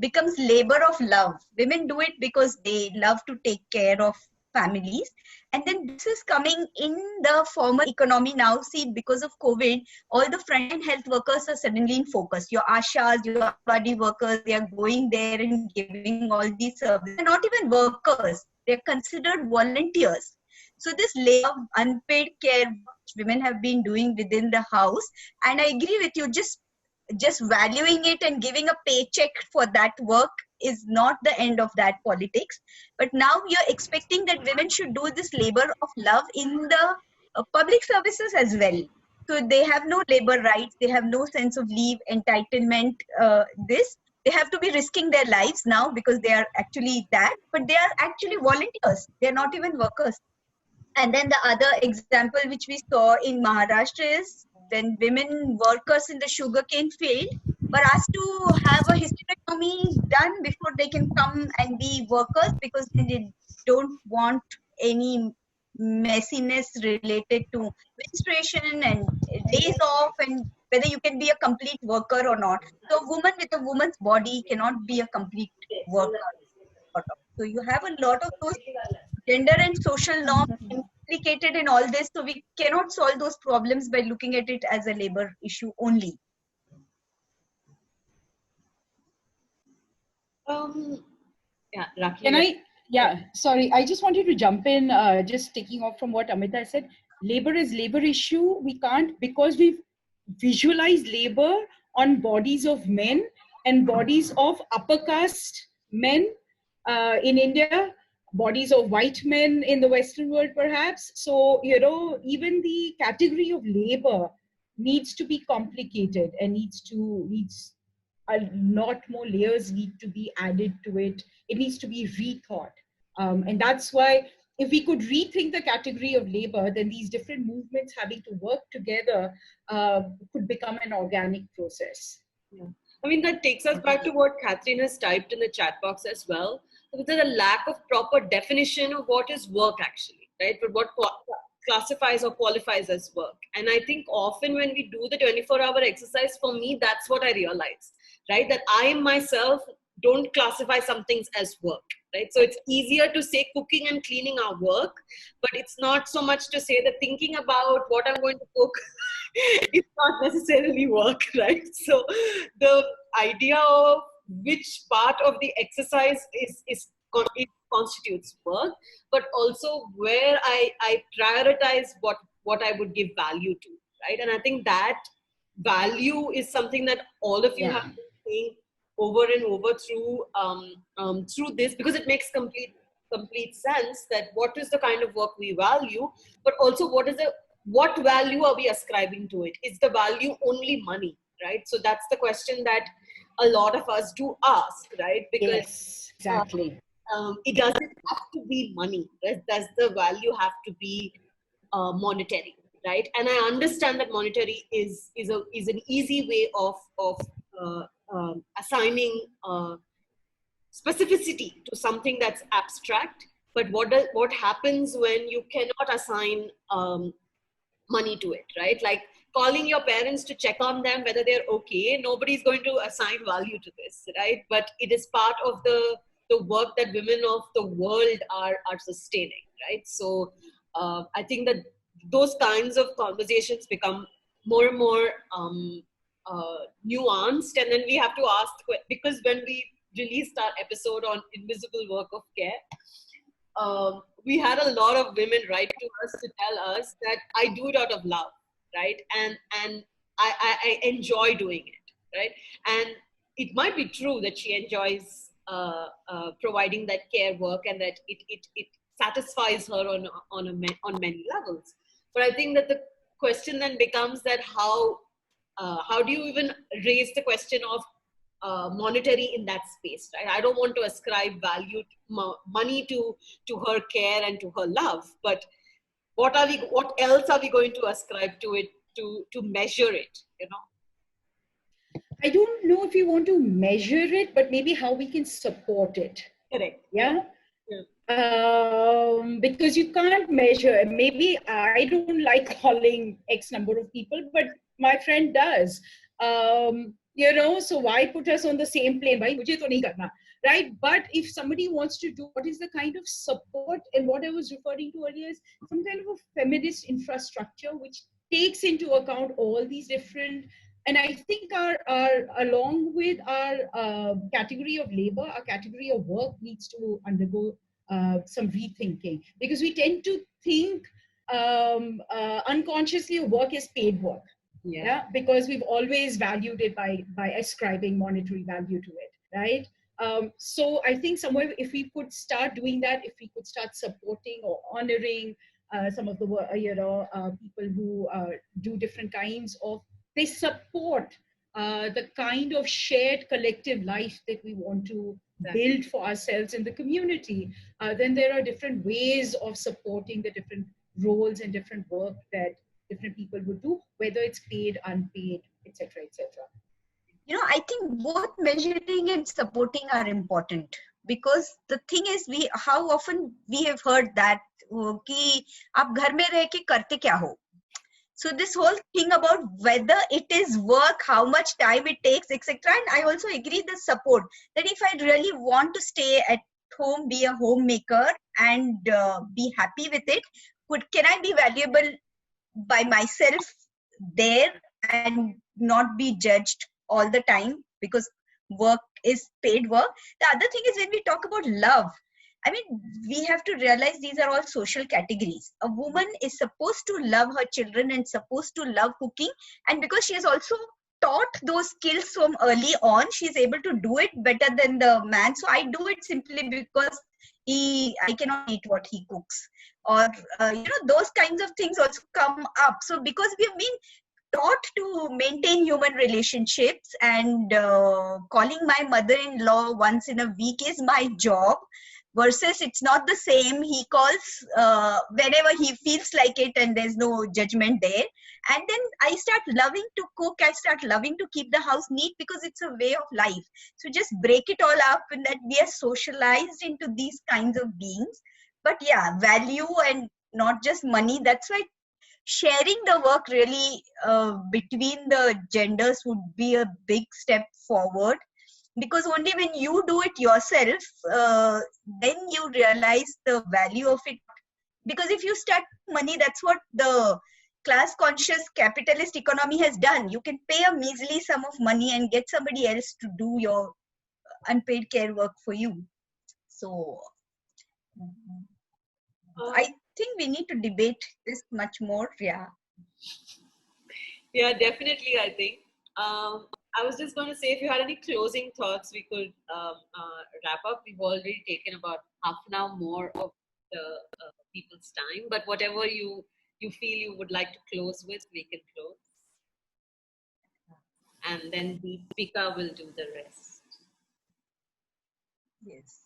becomes labor of love. Women do it because they love to take care of families, and then this is coming in the formal economy now. See, because of COVID, all the front-end health workers are suddenly in focus. Your ashas, your body workers, they are going there and giving all these services. They're not even workers, they're considered volunteers. So this labor of unpaid care which women have been doing within the house, and I agree with you, just valuing it and giving a paycheck for that work is not the end of that politics. But now you're expecting that women should do this labor of love in the public services as well. So they have no labor rights, they have no sense of leave entitlement. They have to be risking their lives now because they are actually that, but they are actually volunteers, they're not even workers. And then the other example which we saw in Maharashtra is when women workers in the sugarcane field were asked to have a hysterectomy done before they can come and be workers, because they don't want any messiness related to menstruation and days off and whether you can be a complete worker or not. So a woman with a woman's body cannot be a complete worker. So you have a lot of those gender and social norms implicated in all this. So we cannot solve those problems by looking at it as a labor issue only. Yeah, Raki. Can I? Yeah, sorry. I just wanted to jump in, just taking off from what Amita said. Labor is labor issue. We can't, because we've visualized labor on bodies of men and bodies of upper caste men in India, bodies of white men in the Western world, perhaps. So, you know, even the category of labor needs to be complicated and needs a lot more layers need to be added to it. It needs to be rethought. And that's why if we could rethink the category of labor, then these different movements having to work together could become an organic process. Yeah. I mean, that takes us back to what Catherine has typed in the chat box as well. There's a lack of proper definition of what is work actually, right? But what classifies or qualifies as work. And I think often when we do the 24-hour exercise, for me, that's what I realize, right? That I myself don't classify some things as work, right? So it's easier to say cooking and cleaning are work, but it's not so much to say that thinking about what I'm going to cook is not necessarily work, right? So the idea of which part of the exercise it constitutes work, but also where I prioritize what I would give value to, right? And I think that value is something that all of you have been saying over and over through this, because it makes complete sense that what is the kind of work we value, but also what value are we ascribing to it? Is the value only money, right? So that's the question that a lot of us do ask, right? Because Yes, exactly. it doesn't have to be money, right? Does the value have to be monetary, right? And I understand that monetary is an easy way of assigning specificity to something that's abstract. But what happens when you cannot assign money to it, right? Like calling your parents to check on them whether they're okay. Nobody's going to assign value to this, right? But it is part of the work that women of the world are sustaining, right? So I think that those kinds of conversations become more and more nuanced, and then we have to ask, because when we released our episode on invisible work of care, we had a lot of women write to us to tell us that I do it out of love, right? And I enjoy doing it, right? And it might be true that she enjoys providing that care work, and that it satisfies her on many levels. But I think that the question then becomes that how do you even raise the question of monetary in that space, right? I don't want to ascribe value, money to her care and to her love, but what else are we going to ascribe to it to measure it, you know? I don't know if you want to measure it, but maybe how we can support it. Correct. Yeah. Because you can't measure. Maybe I don't like calling X number of people, but my friend does. So why put us on the same plane? Bhai, mujhe to nahi karna, right? But if somebody wants to do, what is the kind of support, and what I was referring to earlier is some kind of a feminist infrastructure which takes into account all these different. And I think our along with our category of labor, our category of work needs to undergo some rethinking, because we tend to think unconsciously work is paid work. Yeah, because we've always valued it by ascribing monetary value to it, right? So I think somewhere, if we could start doing that, if we could start supporting or honoring some of the people who do different kinds of, they support the kind of shared collective life that we want to build for ourselves in the community, then there are different ways of supporting the different roles and different work that different people would do, whether it's paid, unpaid, etc., etc. I think both measuring and supporting are important, because the thing is, how often we have heard that कि आप घर में रह के करते क्या हो. So this whole thing about whether it is work, how much time it takes, etc. And I also agree the support, that if I really want to stay at home, be a homemaker, and be happy with it, can I be valuable by myself there and not be judged all the time because work is paid work. The other thing is, when we talk about love, I mean, we have to realize these are all social categories. A woman is supposed to love her children and supposed to love cooking, and because she has also taught those skills from early on, she is able to do it better than the man. So I do it simply because I cannot eat what he cooks, or those kinds of things also come up. So because we have been taught to maintain human relationships, and calling my mother-in-law once in a week is my job, versus it's not the same. He calls whenever he feels like it, and there's no judgment there. And then I start loving to cook. I start loving to keep the house neat, because it's a way of life. So just break it all up, and that we are socialized into these kinds of beings. But yeah, value and not just money. That's why sharing the work really between the genders would be a big step forward, because only when you do it yourself, then you realize the value of it. Because if you start money, that's what the class conscious capitalist economy has done. You can pay a measly sum of money and get somebody else to do your unpaid care work for you. So I think we need to debate this much more. Yeah. Yeah, definitely. I think. I was just going to say, if you had any closing thoughts, we could wrap up. We've already taken about half an hour more of the people's time, but whatever you feel you would like to close with, we can close, and then Deepika will do the rest. Yes.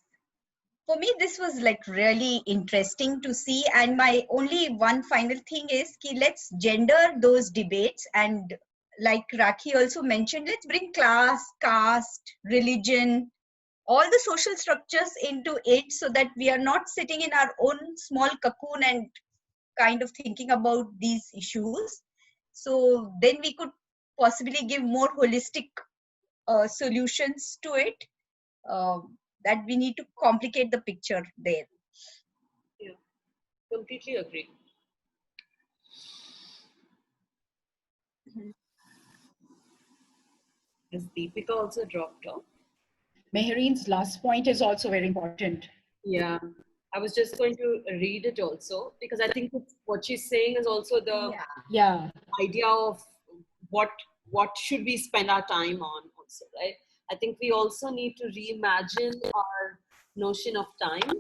For me, this was like really interesting to see. And my only one final thing is, let's gender those debates. And like Rakhi also mentioned, let's bring class, caste, religion, all the social structures into it, so that we are not sitting in our own small cocoon and kind of thinking about these issues. So then we could possibly give more holistic solutions to it. That we need to complicate the picture there. Yeah, completely agree. Has Deepika also dropped off? Mehreen's last point is also very important. Yeah, I was just going to read it also, because I think what she's saying is also the Yeah. idea of what should we spend our time on also, right? I think we also need to reimagine our notion of time.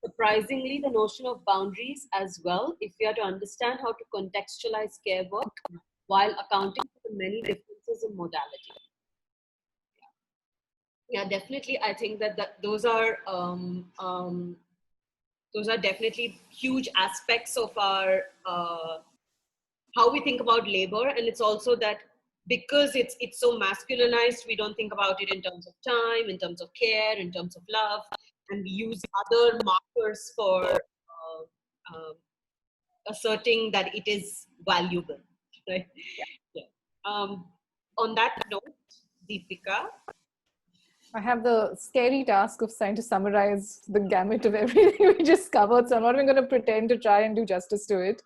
Surprisingly, the notion of boundaries as well, if we are to understand how to contextualize care work while accounting for the many differences in modality. Yeah, definitely. I think that those are definitely huge aspects of our how we think about labor. And it's also that because it's so masculinized, we don't think about it in terms of time, in terms of care, in terms of love, and we use other markers for asserting that it is valuable, right? Yeah. On that note, Deepika. I have the scary task of trying to summarize the gamut of everything we just covered, so I'm not even going to pretend to try and do justice to it.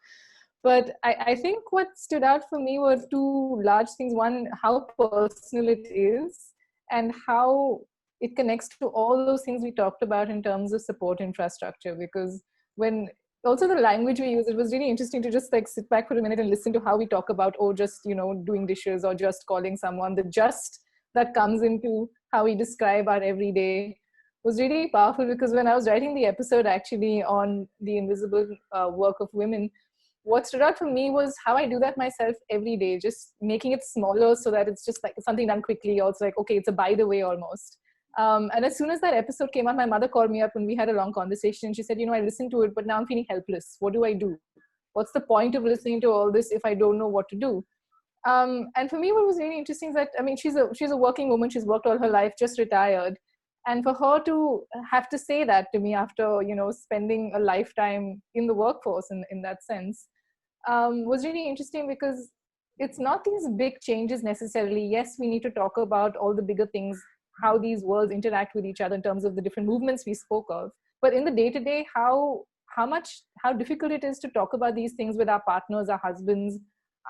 But I think what stood out for me were two large things. One, how personal it is, and how it connects to all those things we talked about in terms of support infrastructure. Because when also the language we use, it was really interesting to just like sit back for a minute and listen to how we talk about, oh, just, you know, doing dishes or just calling someone. The just that comes into how we describe our everyday was really powerful, because when I was writing the episode actually on the invisible work of women, what stood out for me was how I do that myself every day, just making it smaller so that it's just like something done quickly, or it's like, okay, it's a by the way almost. And as soon as that episode came out, my mother called me up and we had a long conversation. She said, you know, I listened to it, but now I'm feeling helpless. What do I do? What's the point of listening to all this if I don't know what to do? And for me, what was really interesting is that, I mean, she's a working woman. She's worked all her life, just retired. And for her to have to say that to me after, you know, spending a lifetime in the workforce in that sense, was really interesting, because it's not these big changes necessarily. Yes, we need to talk about all the bigger things, how these worlds interact with each other in terms of the different movements we spoke of. But in the day-to-day, how difficult it is to talk about these things with our partners, our husbands,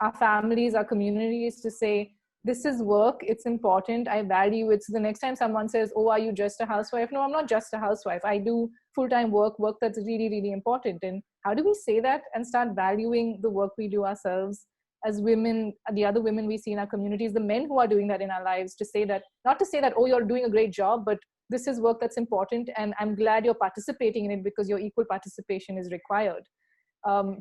our families, our communities, to say, this is work, it's important, I value it. So the next time someone says, oh, are you just a housewife? No, I'm not just a housewife. I do full-time work that's really, really important. And how do we say that and start valuing the work we do ourselves as women, the other women we see in our communities, the men who are doing that in our lives, to say that, not to say that, oh, you're doing a great job, but this is work that's important and I'm glad you're participating in it because your equal participation is required.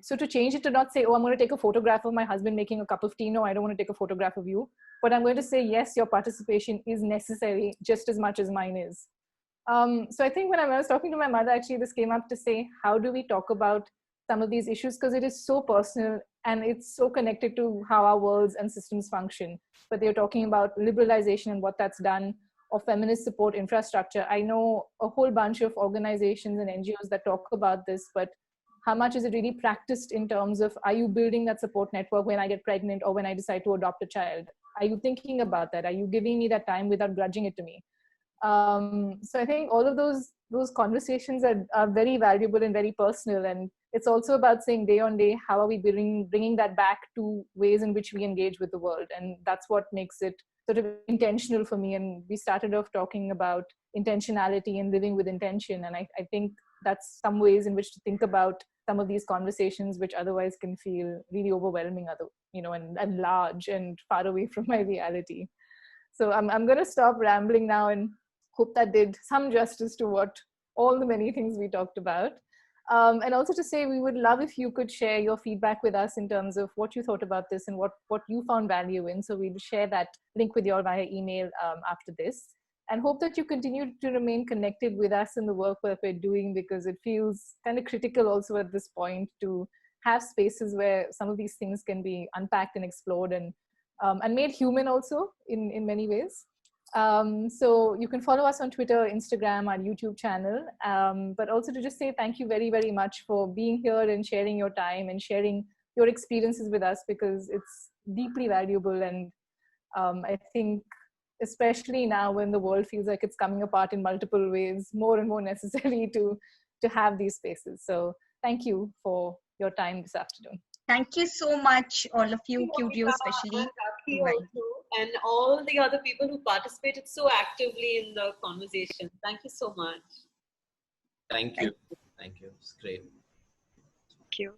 So to change it to not say, oh, I'm going to take a photograph of my husband making a cup of tea. No, I don't want to take a photograph of you. But I'm going to say, yes, your participation is necessary just as much as mine is. So I think when I was talking to my mother, actually, this came up to say, how do we talk about some of these issues? Because it is so personal and it's so connected to how our worlds and systems function. But they're talking about liberalization and what that's done, or feminist support infrastructure. I know a whole bunch of organizations and NGOs that talk about this, but how much is it really practiced in terms of, are you building that support network when I get pregnant or when I decide to adopt a child? Are you thinking about that? Are you giving me that time without grudging it to me? So I think all of those conversations are very valuable and very personal. And it's also about saying day on day, how are we bringing that back to ways in which we engage with the world? And that's what makes it sort of intentional for me. And we started off talking about intentionality and living with intention. And I think that's some ways in which to think about some of these conversations, which otherwise can feel really overwhelming, and large and far away from my reality. So I'm going to stop rambling now and hope that did some justice to what all the many things we talked about. And also to say, we would love if you could share your feedback with us in terms of what you thought about this and what you found value in. So we'll share that link with you all via email after this. And hope that you continue to remain connected with us in the work that we're doing, because it feels kind of critical also at this point to have spaces where some of these things can be unpacked and explored and made human also in many ways. So you can follow us on Twitter, Instagram, our YouTube channel, but also to just say thank you very, very much for being here and sharing your time and sharing your experiences with us, because it's deeply valuable. And I think especially now when the world feels like it's coming apart in multiple ways, more and more necessary to have these spaces. So thank you for your time this afternoon. Thank you so much, all of you, Curio especially. And Rakhi also, and all the other people who participated so actively in the conversation. Thank you so much. Thank you. Thank you. It's great. Thank you.